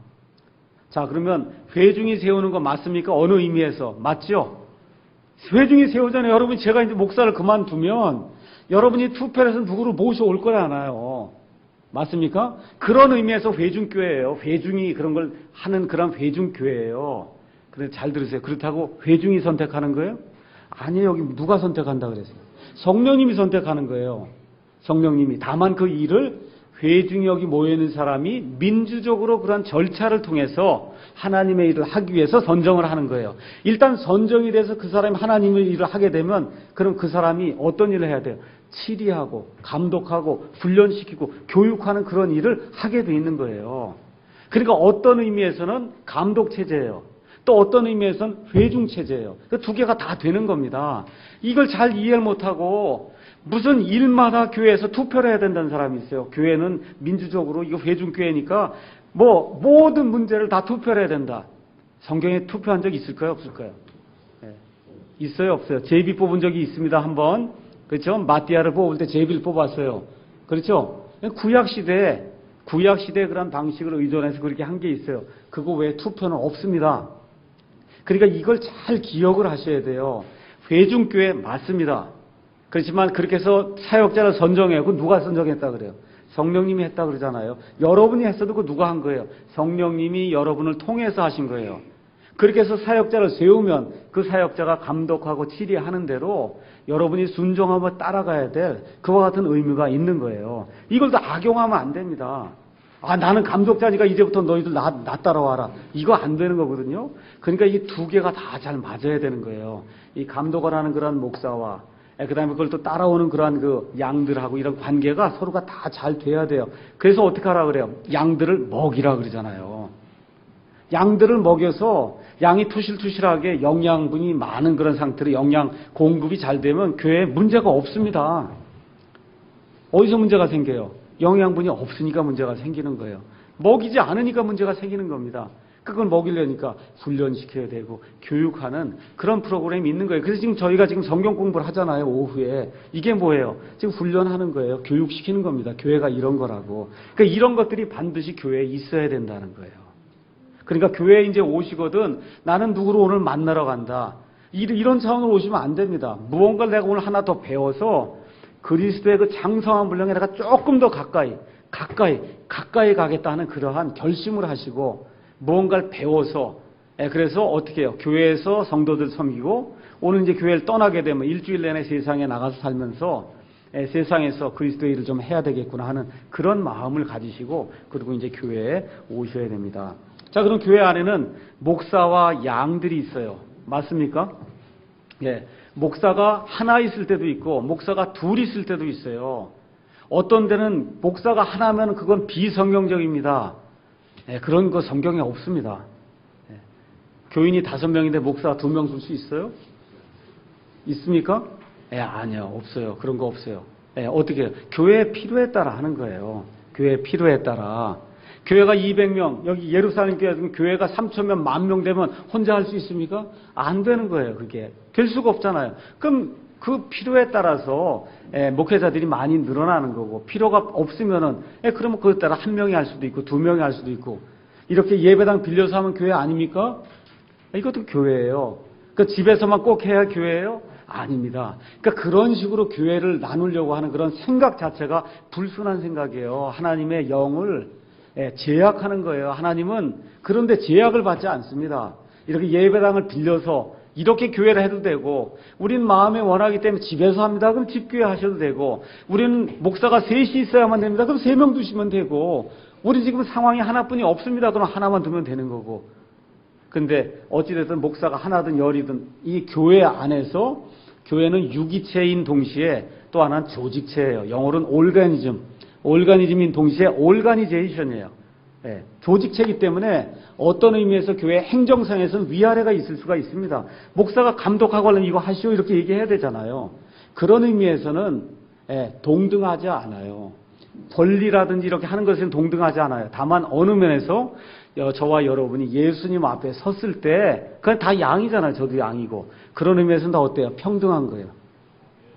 자, 그러면 회중이 세우는 거 맞습니까? 어느 의미에서? 맞죠? 회중이 세우잖아요. 여러분, 제가 이제 목사를 그만두면 여러분이 투표를 해서 누구를 모셔올 거잖아요. 맞습니까? 그런 의미에서 회중교회예요. 회중이 그런 걸 하는 그런 회중교회예요. 그래서 잘 들으세요. 그렇다고 회중이 선택하는 거예요? 아니에요. 여기 누가 선택한다 그랬어요? 성령님이 선택하는 거예요. 성령님이. 다만 그 일을 회중이 여기 모여있는 사람이 민주적으로 그런 절차를 통해서 하나님의 일을 하기 위해서 선정을 하는 거예요. 일단 선정이 돼서 그 사람이 하나님의 일을 하게 되면 그럼 그 사람이 어떤 일을 해야 돼요? 치리하고 감독하고 훈련시키고 교육하는 그런 일을 하게 돼 있는 거예요. 그러니까 어떤 의미에서는 감독체제예요. 또 어떤 의미에서는 회중체제예요. 그 두 개가 다 되는 겁니다. 이걸 잘 이해를 못하고 무슨 일마다 교회에서 투표를 해야 된다는 사람이 있어요. 교회는 민주적으로 이거 회중교회니까 뭐 모든 문제를 다 투표를 해야 된다. 성경에 투표한 적 있을까요? 없을까요? 네. 있어요? 없어요? 제비 뽑은 적이 있습니다. 한번. 그렇죠? 마띠아를 뽑을 때 제비를 뽑았어요. 그렇죠? 구약시대에 그런 방식을 의존해서 그렇게 한 게 있어요. 그거 외에 투표는 없습니다. 그러니까 이걸 잘 기억을 하셔야 돼요. 회중교회 맞습니다. 그렇지만 그렇게 해서 사역자를 선정해요. 그건 누가 선정했다 그래요? 성령님이 했다 그러잖아요. 여러분이 했어도 그거 누가 한 거예요? 성령님이 여러분을 통해서 하신 거예요. 그렇게 해서 사역자를 세우면 그 사역자가 감독하고 치리하는 대로 여러분이 순종하며 따라가야 될 그와 같은 의무가 있는 거예요. 이걸 다 악용하면 안 됩니다. 아, 나는 감독자니까 이제부터 너희들 나 따라와라. 이거 안 되는 거거든요. 그러니까 이 두 개가 다 잘 맞아야 되는 거예요. 이 감독을 하는 그런 목사와 그 다음에 그걸 또 따라오는 그러한 그 양들하고 이런 관계가 서로가 다 잘 돼야 돼요. 그래서 어떻게 하라 그래요? 양들을 먹이라 그러잖아요. 양들을 먹여서 양이 투실투실하게 영양분이 많은 그런 상태로 영양 공급이 잘 되면 교회에 문제가 없습니다. 어디서 문제가 생겨요? 영양분이 없으니까 문제가 생기는 거예요. 먹이지 않으니까 문제가 생기는 겁니다. 그걸 먹이려니까 훈련시켜야 되고 교육하는 그런 프로그램이 있는 거예요. 그래서 지금 저희가 지금 성경 공부를 하잖아요. 오후에. 이게 뭐예요? 지금 훈련하는 거예요. 교육시키는 겁니다. 교회가 이런 거라고. 그러니까 이런 것들이 반드시 교회에 있어야 된다는 거예요. 그러니까 교회에 이제 오시거든 나는 누구를 오늘 만나러 간다. 이런 차원으로 오시면 안 됩니다. 무언가를 내가 오늘 하나 더 배워서 그리스도의 그 장성한 분량에 내가 조금 더 가까이 가겠다 하는 그러한 결심을 하시고 무언가를 배워서 그래서 어떻게 해요? 교회에서 성도들 섬기고 오늘 이제 교회를 떠나게 되면 일주일 내내 세상에 나가서 살면서 세상에서 그리스도의 일을 좀 해야 되겠구나 하는 그런 마음을 가지시고 그리고 이제 교회에 오셔야 됩니다. 자, 그럼 교회 안에는 목사와 양들이 있어요. 맞습니까? 예. 목사가 하나 있을 때도 있고 목사가 둘 있을 때도 있어요. 어떤 데는 목사가 하나면 그건 비성경적입니다. 예, 그런 거 성경에 없습니다. 예. 교인이 5명인데 목사가 2명 쓸 수 있어요? 있습니까? 예, 아니요. 없어요. 그런 거 없어요. 예, 어떻게 해요? 교회의 필요에 따라 하는 거예요. 교회의 필요에 따라. 교회가 200명, 여기 예루살렘 교회가 3,000명, 10,000명 되면 혼자 할 수 있습니까? 안 되는 거예요, 그게. 될 수가 없잖아요. 그럼 그 필요에 따라서 목회자들이 많이 늘어나는 거고, 필요가 없으면은, 그러면 그에 따라 1명이 할 수도 있고, 2명이 할 수도 있고, 이렇게 예배당 빌려서 하면 교회 아닙니까? 이것도 교회예요. 그러니까 집에서만 꼭 해야 교회예요? 아닙니다. 그러니까 그런 식으로 교회를 나누려고 하는 그런 생각 자체가 불순한 생각이에요. 하나님의 영을 제약하는 거예요. 하나님은 그런데 제약을 받지 않습니다. 이렇게 예배당을 빌려서 이렇게 교회를 해도 되고, 우린 마음에 원하기 때문에 집에서 합니다. 그럼 집교회 하셔도 되고, 우리는 목사가 셋이 있어야만 됩니다. 그럼 3명 두시면 되고, 우리 지금 상황이 하나뿐이 없습니다. 그럼 하나만 두면 되는 거고. 근데 어찌됐든 목사가 하나든 열이든 이 교회 안에서, 교회는 유기체인 동시에 또 하나는 조직체예요. 영어로는 올가니즘인 동시에 올가니제이션이에요. 조직체이기 때문에 어떤 의미에서 교회 행정상에서는 위아래가 있을 수가 있습니다. 목사가 감독하고 하려면 이거 하시오 이렇게 얘기해야 되잖아요. 그런 의미에서는 동등하지 않아요. 권리라든지 이렇게 하는 것은 동등하지 않아요. 다만 어느 면에서 저와 여러분이 예수님 앞에 섰을 때 그건 다 양이잖아요. 저도 양이고. 그런 의미에서는 다 어때요? 평등한 거예요.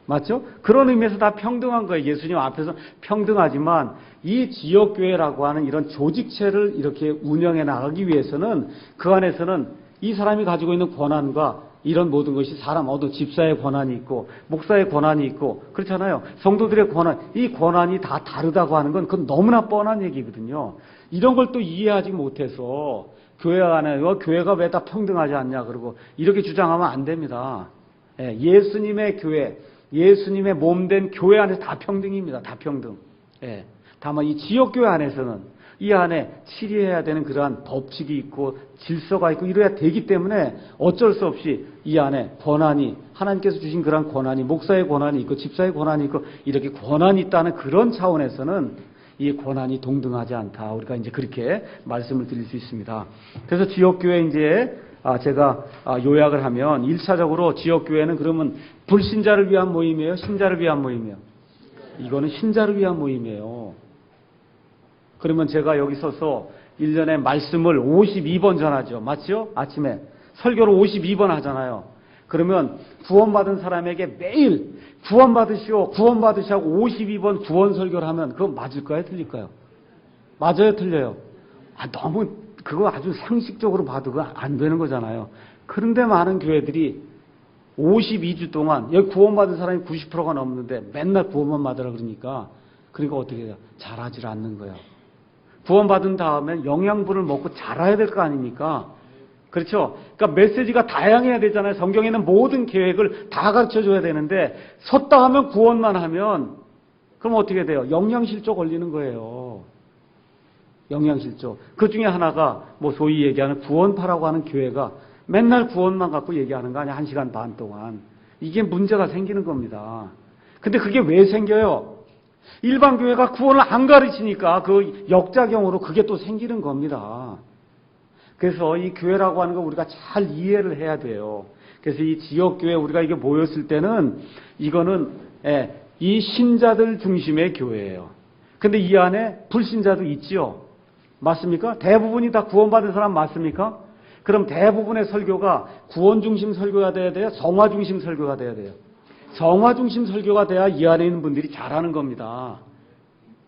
맞죠? 그런 의미에서 다 평등한 거예요. 예수님 앞에서 평등하지만 이 지역교회라고 하는 이런 조직체를 이렇게 운영해 나가기 위해서는 그 안에서는 이 사람이 가지고 있는 권한과 이런 모든 것이 사람, 집사의 권한이 있고 목사의 권한이 있고 그렇잖아요. 성도들의 권한, 이 권한이 다 다르다고 하는 건 그건 너무나 뻔한 얘기거든요. 이런 걸 또 이해하지 못해서 교회 안에 교회가 왜 다 평등하지 않냐 그러고 이렇게 주장하면 안 됩니다. 예수님의 교회, 예수님의 몸된 교회 안에서 다 평등입니다. 다 평등. 다만 이 지역교회 안에서는 이 안에 치리해야 되는 그러한 법칙이 있고 질서가 있고 이래야 되기 때문에 어쩔 수 없이 이 안에 권한이, 하나님께서 주신 그러한 권한이, 목사의 권한이 있고 집사의 권한이 있고 이렇게 권한이 있다는 그런 차원에서는 이 권한이 동등하지 않다. 우리가 이제 그렇게 말씀을 드릴 수 있습니다. 그래서 지역교회 이제 제가 요약을 하면 1차적으로 지역교회는 그러면 불신자를 위한 모임이에요? 신자를 위한 모임이에요? 이거는 신자를 위한 모임이에요. 그러면 제가 여기 서서 1년에 말씀을 52번 전하죠. 맞죠? 아침에 설교를 52번 하잖아요. 그러면 구원받은 사람에게 매일 구원받으시오, 구원받으시오 52번 구원 설교를 하면 그거 맞을까요? 틀릴까요? 맞아요? 틀려요? 너무 그거 아주 상식적으로 봐도 그거 안 되는 거잖아요. 그런데 많은 교회들이 52주 동안 여기 구원받은 사람이 90%가 넘는데 맨날 구원만 받으라 그러니까 어떻게 해요? 잘하질 않는 거예요. 구원받은 다음엔 영양분을 먹고 자라야 될 거 아닙니까? 그렇죠? 그러니까 메시지가 다양해야 되잖아요. 성경에는 모든 계획을 다 가르쳐줘야 되는데 섰다 하면 구원만 하면 그럼 어떻게 돼요? 영양실조 걸리는 거예요. 영양실조. 그 중에 하나가 소위 얘기하는 구원파라고 하는 교회가 맨날 구원만 갖고 얘기하는 거 아니야? 1시간 반 동안. 이게 문제가 생기는 겁니다. 근데 그게 왜 생겨요? 일반 교회가 구원을 안 가르치니까 그 역작용으로 그게 또 생기는 겁니다. 그래서 이 교회라고 하는 거 우리가 잘 이해를 해야 돼요. 그래서 이 지역교회 우리가 이게 모였을 때는 이거는 이 신자들 중심의 교회예요. 근데 이 안에 불신자도 있지요. 맞습니까? 대부분이 다 구원받은 사람 맞습니까? 그럼 대부분의 설교가 구원 중심 설교가 돼야 돼요? 성화 중심 설교가 돼야 돼요? 성화 중심 설교가 돼야 이 안에 있는 분들이 잘하는 겁니다.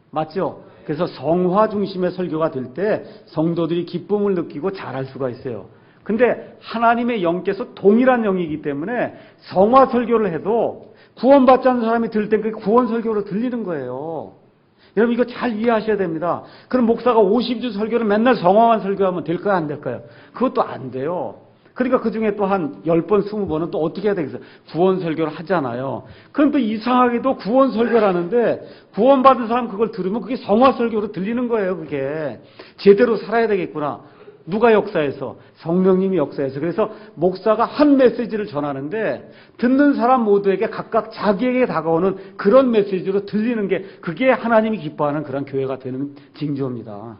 맞죠? 그래서 성화 중심의 설교가 될 때 성도들이 기쁨을 느끼고 잘할 수가 있어요. 근데 하나님의 영께서 동일한 영이기 때문에 성화 설교를 해도 구원받지 않는 사람이 들을 땐 그게 구원 설교로 들리는 거예요. 여러분 이거 잘 이해하셔야 됩니다. 그럼 목사가 50주 설교를 맨날 성화만 설교하면 될까요? 안 될까요? 그것도 안 돼요. 그러니까 그 중에 또 한 10번, 20번은 또 어떻게 해야 되겠어요? 구원 설교를 하잖아요. 그럼 또 이상하게도 구원 설교를 하는데 구원받은 사람 그걸 들으면 그게 성화 설교로 들리는 거예요. 그게 제대로 살아야 되겠구나. 누가 역사해서? 성령님이 역사해서. 그래서 목사가 한 메시지를 전하는데 듣는 사람 모두에게 각각 자기에게 다가오는 그런 메시지로 들리는 게 그게 하나님이 기뻐하는 그런 교회가 되는 징조입니다.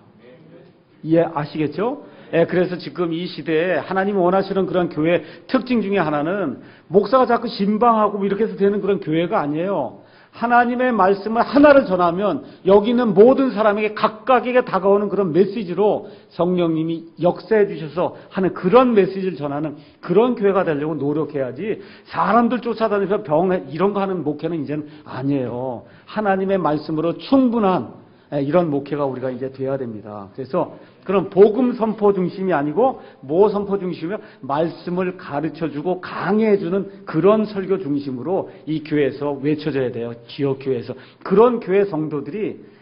아시겠죠? 그래서 지금 이 시대에 하나님이 원하시는 그런 교회 특징 중에 하나는 목사가 자꾸 신방하고 이렇게 해서 되는 그런 교회가 아니에요. 하나님의 말씀을 하나를 전하면 여기 있는 모든 사람에게 각각에게 다가오는 그런 메시지로 성령님이 역사해 주셔서 하는 그런 메시지를 전하는 그런 교회가 되려고 노력해야지 사람들 쫓아다니면서 이런 거 하는 목회는 이제는 아니에요. 하나님의 말씀으로 충분한 이런 목회가 우리가 이제 돼야 됩니다. 그래서 그런 복음 선포 중심이 아니고 뭐 선포 중심이며 말씀을 가르쳐주고 강해주는 그런 설교 중심으로 이 교회에서 외쳐져야 돼요. 지역 교회에서. 그런 교회 성도들이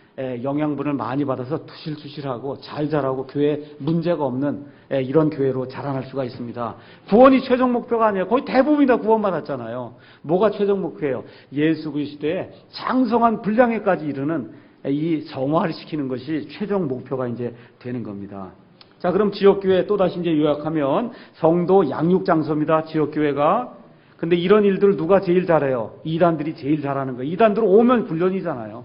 영양분을 많이 받아서 투실투실하고 잘 자라고 교회에 문제가 없는 이런 교회로 자라날 수가 있습니다. 구원이 최종 목표가 아니에요. 거의 대부분이 다 구원받았잖아요. 뭐가 최종 목표예요? 예수 그리스도의 장성한 분량에까지 이르는 이 성화를 시키는 것이 최종 목표가 이제 되는 겁니다. 자, 그럼 지역교회 또다시 이제 요약하면 성도 양육장소입니다. 지역교회가. 근데 이런 일들을 누가 제일 잘해요? 이단들이 제일 잘하는 거예요. 이단들 오면 훈련이잖아요.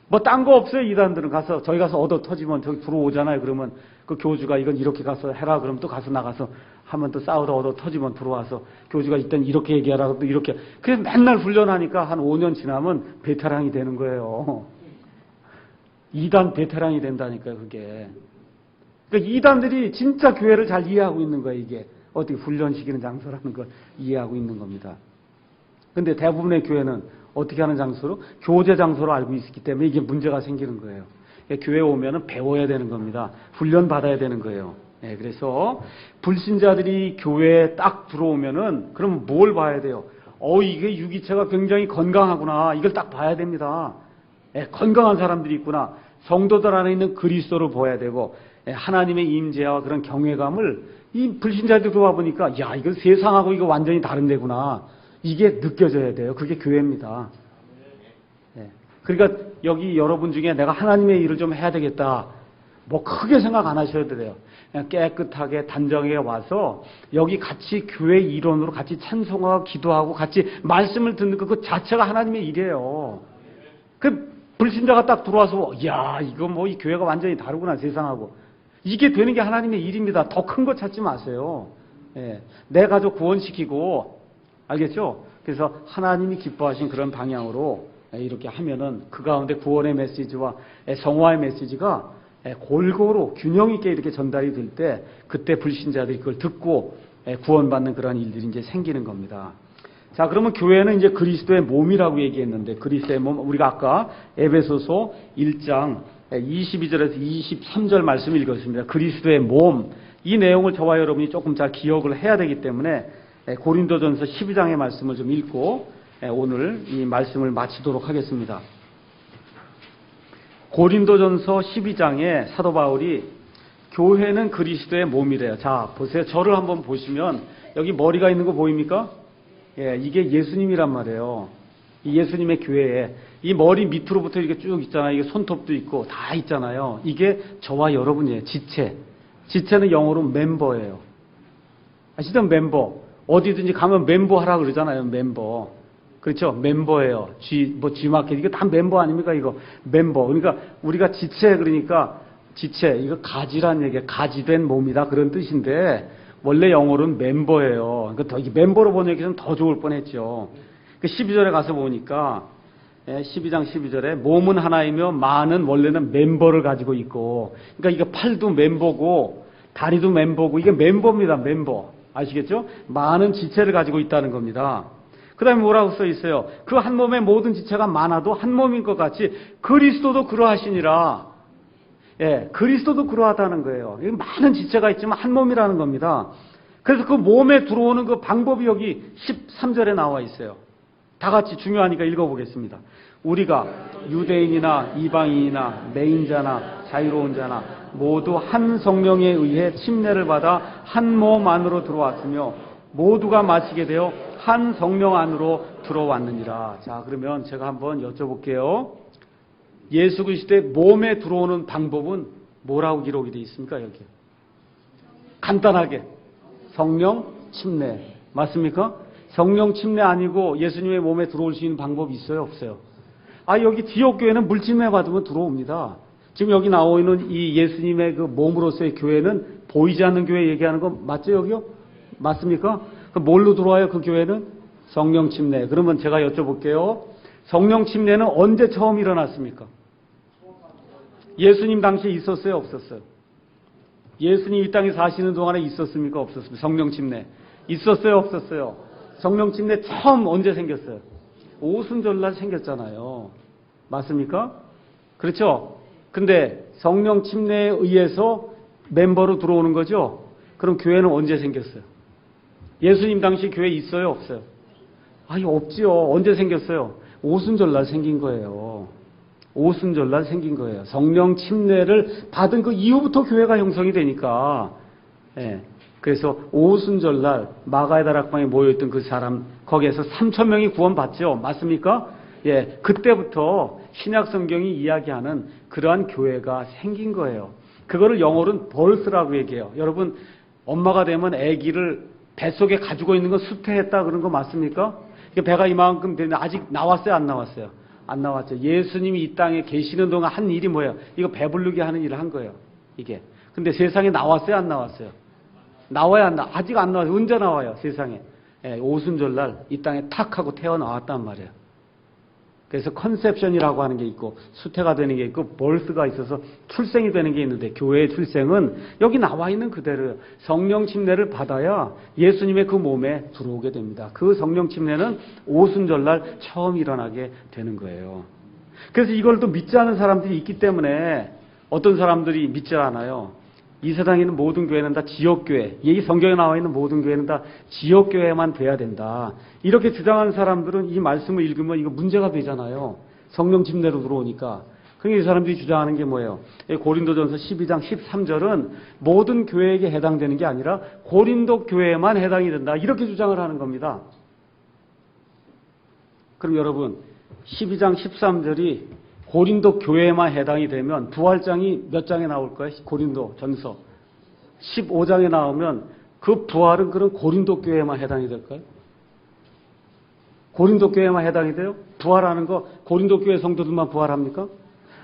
뭐 딴 거 없어요. 이단들은 가서 저희 가서 얻어 터지면 저기 들어오잖아요. 그러면 그 교주가 이건 이렇게 가서 해라 그러면 또 가서 나가서 하면 또 싸우다 얻어 터지면 들어와서 교주가 이땐 이렇게 얘기하라 또 이렇게. 그래서 맨날 훈련하니까 한 5년 지나면 베테랑이 되는 거예요. 이단 베테랑이 된다니까요. 그게. 그러니까 이단들이 진짜 교회를 잘 이해하고 있는 거예요. 이게 어떻게 훈련시키는 장소라는 걸 이해하고 있는 겁니다. 근데 대부분의 교회는 어떻게 하는 장소로? 교제 장소로 알고 있기 때문에 이게 문제가 생기는 거예요. 교회 오면은 배워야 되는 겁니다. 훈련 받아야 되는 거예요. 그래서 불신자들이 교회에 딱 들어오면은 그럼 뭘 봐야 돼요? 이게 유기체가 굉장히 건강하구나. 이걸 딱 봐야 됩니다. 건강한 사람들이 있구나. 성도들 안에 있는 그리스도를 보아야 되고 하나님의 임재와 그런 경외감을 이 불신자들이 들어와 보니까 야, 이거 세상하고 이거 완전히 다른 데구나. 이게 느껴져야 돼요. 그게 교회입니다. 그러니까 여기 여러분 중에 내가 하나님의 일을 좀 해야 되겠다. 뭐 크게 생각 안 하셔도 돼요. 그냥 깨끗하게 단정하게 와서 여기 같이 교회 일원으로 같이 찬송하고 기도하고 같이 말씀을 듣는 그 자체가 하나님의 일이에요. 그 불신자가 딱 들어와서 야, 이거 뭐 이 교회가 완전히 다르구나 세상하고. 이게 되는 게 하나님의 일입니다. 더 큰 거 찾지 마세요. 내 가족 구원시키고 알겠죠? 그래서 하나님이 기뻐하신 그런 방향으로 이렇게 하면은 그 가운데 구원의 메시지와 성화의 메시지가 골고루 균형 있게 이렇게 전달이 될 때 그때 불신자들이 그걸 듣고 구원받는 그런 일들이 이제 생기는 겁니다. 자, 그러면 교회는 이제 그리스도의 몸이라고 얘기했는데 그리스도의 몸 우리가 아까 에베소서 1장 22절에서 23절 말씀 읽었습니다. 그리스도의 몸. 이 내용을 저와 여러분이 조금 잘 기억을 해야 되기 때문에 고린도전서 12장의 말씀을 좀 읽고 오늘 이 말씀을 마치도록 하겠습니다. 고린도전서 12장에 사도 바울이 교회는 그리스도의 몸이래요. 자, 보세요. 저를 한번 보시면 여기 머리가 있는 거 보입니까? 이게 예수님이란 말이에요. 이 예수님의 교회에 이 머리 밑으로부터 이렇게 쭉 있잖아요. 이게 손톱도 있고 다 있잖아요. 이게 저와 여러분이에요. 지체. 지체는 영어로 멤버예요. 아시죠? 멤버. 어디든지 가면 멤버 하라 그러잖아요. 멤버. 그렇죠? 멤버예요. G마켓. 이거 다 멤버 아닙니까? 이거. 멤버. 그러니까 우리가 지체 그러니까 지체. 이거 가지란 얘기예요. 가지된 몸이다. 그런 뜻인데 원래 영어로는 멤버예요. 그러니까 더, 멤버로 번역해서는 더 좋을 뻔했죠. 그 12절에 가서 보니까 12장 12절에 몸은 하나이며 많은 원래는 멤버를 가지고 있고 그러니까 이거 팔도 멤버고 다리도 멤버고 이게 멤버입니다. 멤버. 아시겠죠? 많은 지체를 가지고 있다는 겁니다. 그 다음에 뭐라고 써 있어요? 그 한 몸의 모든 지체가 많아도 한 몸인 것 같이 그리스도도 그러하시니라. 그리스도도 그러하다는 거예요. 많은 지체가 있지만 한 몸이라는 겁니다. 그래서 그 몸에 들어오는 그 방법이 여기 13절에 나와 있어요. 다 같이 중요하니까 읽어보겠습니다. 우리가 유대인이나 이방인이나 매인자나 자유로운 자나 모두 한 성령에 의해 침례를 받아 한 몸 안으로 들어왔으며 모두가 마시게 되어 한 성령 안으로 들어왔느니라. 자, 그러면 제가 한번 여쭤볼게요. 예수 그리스도의 몸에 들어오는 방법은 뭐라고 기록이 되어 있습니까? 여기 간단하게 성령 침례 맞습니까? 성령 침례 아니고 예수님의 몸에 들어올 수 있는 방법이 있어요? 없어요? 여기 지역교회는 물침례 받으면 들어옵니다. 지금 여기 나와 있는 이 예수님의 그 몸으로서의 교회는 보이지 않는 교회 얘기하는 거 맞죠? 여기요? 맞습니까? 그럼 뭘로 들어와요? 그 교회는? 성령 침례. 그러면 제가 여쭤볼게요. 성령 침례는 언제 처음 일어났습니까? 예수님 당시에 있었어요? 없었어요? 예수님 이 땅에 사시는 동안에 있었습니까? 없었습니까? 성령 침례. 있었어요? 없었어요? 성령 침례 처음 언제 생겼어요? 오순절날 생겼잖아요. 맞습니까? 그렇죠? 근데 성령 침례에 의해서 멤버로 들어오는 거죠? 그럼 교회는 언제 생겼어요? 예수님 당시 교회 있어요? 없어요? 아니, 없지요. 언제 생겼어요? 오순절날 생긴 거예요. 오순절날 생긴 거예요. 성령 침례를 받은 그 이후부터 교회가 형성이 되니까. 예. 그래서 오순절날 마가의 다락방에 모여있던 그 사람, 거기에서 3,000명이 구원받죠. 맞습니까? 예. 그때부터 신약 성경이 이야기하는 그러한 교회가 생긴 거예요. 그거를 영어로는 birth라고 얘기해요. 여러분, 엄마가 되면 아기를 뱃속에 가지고 있는 건 수태했다 그런 거 맞습니까? 배가 이만큼 되는데 아직 나왔어요? 안 나왔어요? 안 나왔죠. 예수님이 이 땅에 계시는 동안 한 일이 뭐예요? 이거 배부르게 하는 일을 한 거예요. 이게. 근데 세상에 나왔어요? 안 나왔어요? 나와야 안 나. 아직 안 나와요. 언제 나와요? 세상에. 예, 오순절날 이 땅에 탁 하고 태어나왔단 말이에요. 그래서 컨셉션이라고 하는 게 있고 수태가 되는 게 있고 벌스가 있어서 출생이 되는 게 있는데 교회의 출생은 여기 나와 있는 그대로예요. 성령 침례를 받아야 예수님의 그 몸에 들어오게 됩니다. 그 성령 침례는 오순절날 처음 일어나게 되는 거예요. 그래서 이걸 또 믿지 않은 사람들이 있기 때문에 어떤 사람들이 믿지 않아요. 이 세상에 있는 모든 교회는 다 지역교회, 이 성경에 나와 있는 모든 교회는 다 지역교회만 돼야 된다. 이렇게 주장하는 사람들은 이 말씀을 읽으면 이거 문제가 되잖아요. 성령 침례로 들어오니까. 그러니까 이 사람들이 주장하는 게 뭐예요? 고린도전서 12장 13절은 모든 교회에게 해당되는 게 아니라 고린도 교회에만 해당이 된다. 이렇게 주장을 하는 겁니다. 그럼 여러분, 12장 13절이 고린도 교회에만 해당이 되면 부활장이 몇 장에 나올까요? 고린도 전서 15장에 나오면 그 부활은 그런 고린도 교회에만 해당이 될까요? 고린도 교회에만 해당이 돼요? 부활하는 거 고린도 교회 성도들만 부활합니까?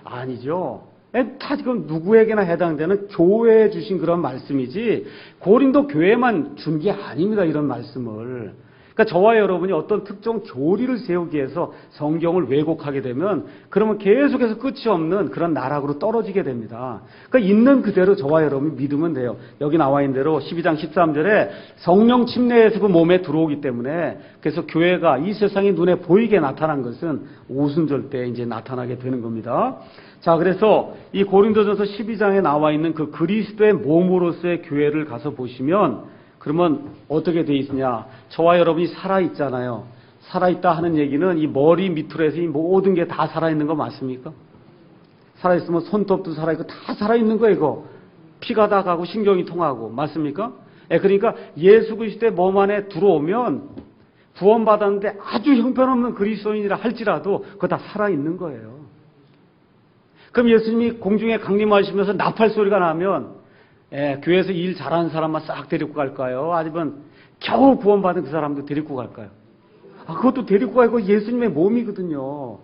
아니죠. 다 지금 누구에게나 해당되는 교회에 주신 그런 말씀이지 고린도 교회만 준 게 아닙니다. 이런 말씀을. 그러니까 저와 여러분이 어떤 특정 교리를 세우기 위해서 성경을 왜곡하게 되면 그러면 계속해서 끝이 없는 그런 나락으로 떨어지게 됩니다. 그러니까 있는 그대로 저와 여러분이 믿으면 돼요. 여기 나와 있는 대로 12장 13절에 성령 침례에서 그 몸에 들어오기 때문에 그래서 교회가 이 세상이 눈에 보이게 나타난 것은 오순절 때 이제 나타나게 되는 겁니다. 자, 그래서 이 고린도전서 12장에 나와 있는 그 그리스도의 몸으로서의 교회를 가서 보시면 그러면 어떻게 돼 있느냐? 저와 여러분이 살아있잖아요. 살아있다 하는 얘기는 이 머리 밑으로 해서 이 모든 게 다 살아있는 거 맞습니까? 살아있으면 손톱도 살아있고 다 살아있는 거예요, 이거. 피가 다 가고 신경이 통하고. 맞습니까? 그러니까 예수 그리스도의 몸 안에 들어오면 구원받았는데 아주 형편없는 그리스도인이라 할지라도 그거 다 살아있는 거예요. 그럼 예수님이 공중에 강림하시면서 나팔 소리가 나면 교회에서 일 잘하는 사람만 싹 데리고 갈까요? 아니면 겨우 구원받은 그 사람도 데리고 갈까요? 그것도 데리고 가고 예수님의 몸이거든요.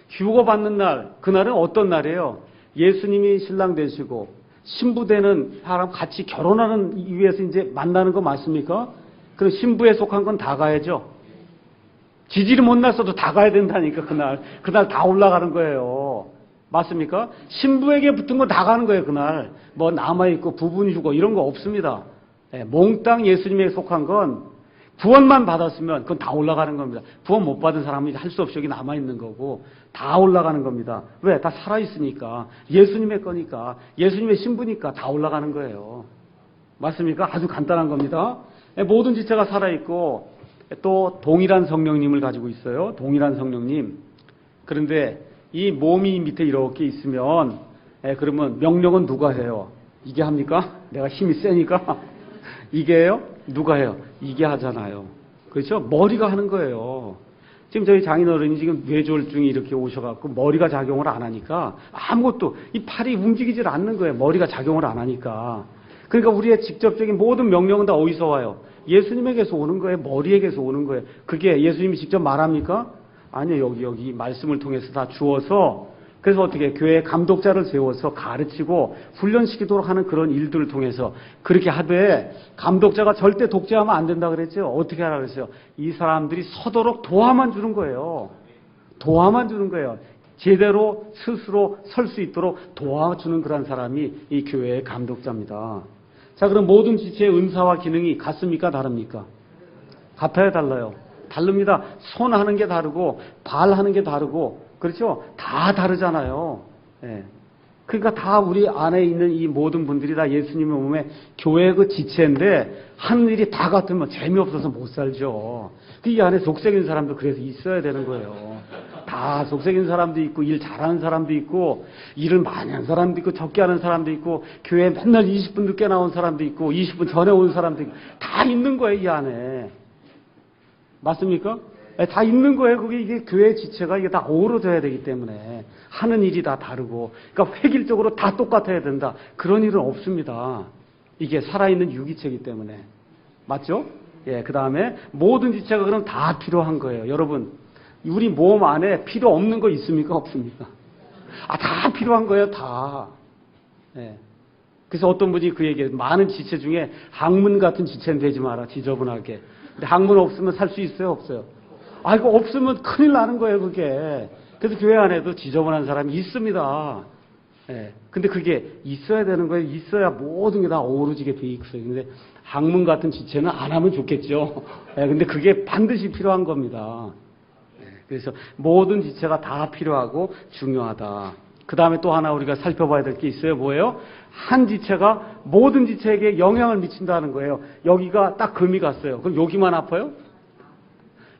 휴거 받는 날, 그날은 어떤 날이에요? 예수님이 신랑 되시고 신부 되는 사람 같이 결혼하는 위해서 이제 만나는 거 맞습니까? 그럼 신부에 속한 건 다 가야죠. 지지를 못 났어도 다 가야 된다니까, 그날 다 올라가는 거예요. 맞습니까? 신부에게 붙은 거 다 가는 거예요, 그날. 뭐 남아있고 부분 휴거 이런 거 없습니다. 몽땅 예수님에게 속한 건 구원만 받았으면 그건 다 올라가는 겁니다. 구원 못 받은 사람은 할 수 없이 여기 남아있는 거고 다 올라가는 겁니다. 왜? 다 살아있으니까. 예수님의 거니까. 예수님의 신부니까 다 올라가는 거예요. 맞습니까? 아주 간단한 겁니다. 모든 지체가 살아있고 또 동일한 성령님을 가지고 있어요. 동일한 성령님. 그런데 이 몸이 밑에 이렇게 있으면 그러면 명령은 누가 해요? 이게 합니까? 내가 힘이 세니까 이게 해요? 누가 해요? 이게 하잖아요. 그렇죠? 머리가 하는 거예요. 지금 저희 장인어른이 지금 뇌졸중이 이렇게 오셔갖고 머리가 작용을 안 하니까 아무것도 이 팔이 움직이질 않는 거예요. 머리가 작용을 안 하니까. 그러니까 우리의 직접적인 모든 명령은 다 어디서 와요? 예수님에게서 오는 거예요. 머리에게서 오는 거예요. 그게 예수님이 직접 말합니까? 아니요. 여기 말씀을 통해서 다 주어서 그래서 어떻게 교회에 감독자를 세워서 가르치고 훈련시키도록 하는 그런 일들을 통해서 그렇게 하되 감독자가 절대 독재하면 안 된다 그랬죠. 어떻게 하라 그랬어요? 이 사람들이 서도록 도와만 주는 거예요. 도와만 주는 거예요. 제대로 스스로 설 수 있도록 도와주는 그런 사람이 이 교회의 감독자입니다. 자, 그럼 모든 지체의 은사와 기능이 같습니까? 다릅니까? 같아요? 달라요? 다릅니다. 손 하는 게 다르고 발 하는 게 다르고 그렇죠? 다 다르잖아요. 예. 그러니까 다 우리 안에 있는 이 모든 분들이 다 예수님의 몸에 교회 그 지체인데 하는 일이 다 같으면 재미없어서 못 살죠. 이 안에 속색인 사람도 그래서 있어야 되는 거예요. 다 속색인 사람도 있고 일 잘하는 사람도 있고 일을 많이 하는 사람도 있고 적게 하는 사람도 있고 교회에 맨날 20분 늦게 나온 사람도 있고 20분 전에 온 사람도 있고 다 있는 거예요, 이 안에. 맞습니까? 다 있는 거예요. 그게 이게 교회 지체가 이게 다 어우러져야 되기 때문에 하는 일이 다 다르고, 그러니까 획일적으로 다 똑같아야 된다. 그런 일은 없습니다. 이게 살아있는 유기체이기 때문에. 맞죠? 예, 그 다음에 모든 지체가 그럼 다 필요한 거예요. 여러분, 우리 몸 안에 필요 없는 거 있습니까? 없습니까? 다 필요한 거예요, 다. 예. 그래서 어떤 분이 그 얘기해요. 많은 지체 중에 학문 같은 지체는 되지 마라, 지저분하게. 근데 학문 없으면 살 수 있어요, 없어요? 이거 없으면 큰일 나는 거예요, 그게. 그래서 교회 안에도 지저분한 사람이 있습니다. 예. 근데 그게 있어야 되는 거예요. 있어야 모든 게 다 어우러지게 돼 있어요. 근데 학문 같은 지체는 안 하면 좋겠죠. 예. 근데 그게 반드시 필요한 겁니다. 예. 그래서 모든 지체가 다 필요하고 중요하다. 그 다음에 또 하나 우리가 살펴봐야 될 게 있어요. 뭐예요? 한 지체가 모든 지체에게 영향을 미친다는 거예요. 여기가 딱 금이 갔어요. 그럼 여기만 아파요?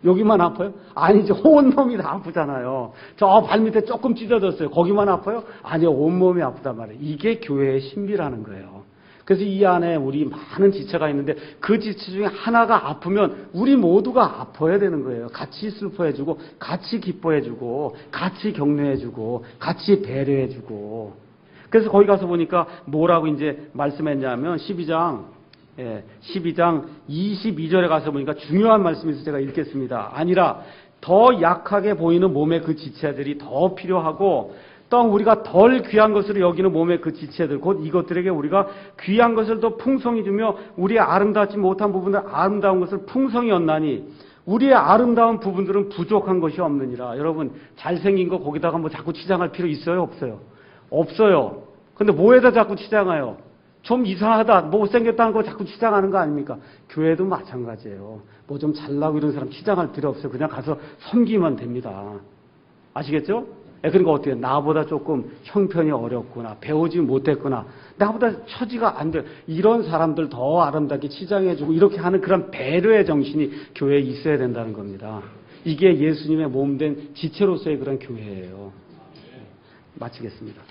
여기만 아파요? 아니죠. 온몸이 다 아프잖아요. 저 발밑에 조금 찢어졌어요. 거기만 아파요? 아니요. 온몸이 아프단 말이에요. 이게 교회의 신비라는 거예요. 그래서 이 안에 우리 많은 지체가 있는데 그 지체 중에 하나가 아프면 우리 모두가 아파야 되는 거예요. 같이 슬퍼해주고 같이 기뻐해주고 같이 격려해주고 같이 배려해주고. 그래서 거기 가서 보니까 뭐라고 이제 말씀했냐면 12장 22절에 가서 보니까 중요한 말씀이 있어서 제가 읽겠습니다. 아니라 더 약하게 보이는 몸의 그 지체들이 더 필요하고 또 우리가 덜 귀한 것으로 여기는 몸의 그 지체들 곧 이것들에게 우리가 귀한 것을 더 풍성히 주며 우리의 아름답지 못한 부분들 아름다운 것을 풍성히 얻나니 우리의 아름다운 부분들은 부족한 것이 없느니라. 여러분 잘생긴 거 거기다가 뭐 자꾸 치장할 필요 있어요? 없어요? 없어요. 근데 뭐에다 자꾸 치장해요? 좀 이상하다, 못생겼다는 거 자꾸 치장하는 거 아닙니까? 교회도 마찬가지예요. 뭐 좀 잘나고 이런 사람 치장할 필요 없어요. 그냥 가서 섬기면 됩니다. 아시겠죠? 그러니까 어때요? 나보다 조금 형편이 어렵구나, 배우지 못했구나, 나보다 처지가 안 돼. 이런 사람들 더 아름답게 치장해주고 이렇게 하는 그런 배려의 정신이 교회에 있어야 된다는 겁니다. 이게 예수님의 몸된 지체로서의 그런 교회예요. 마치겠습니다.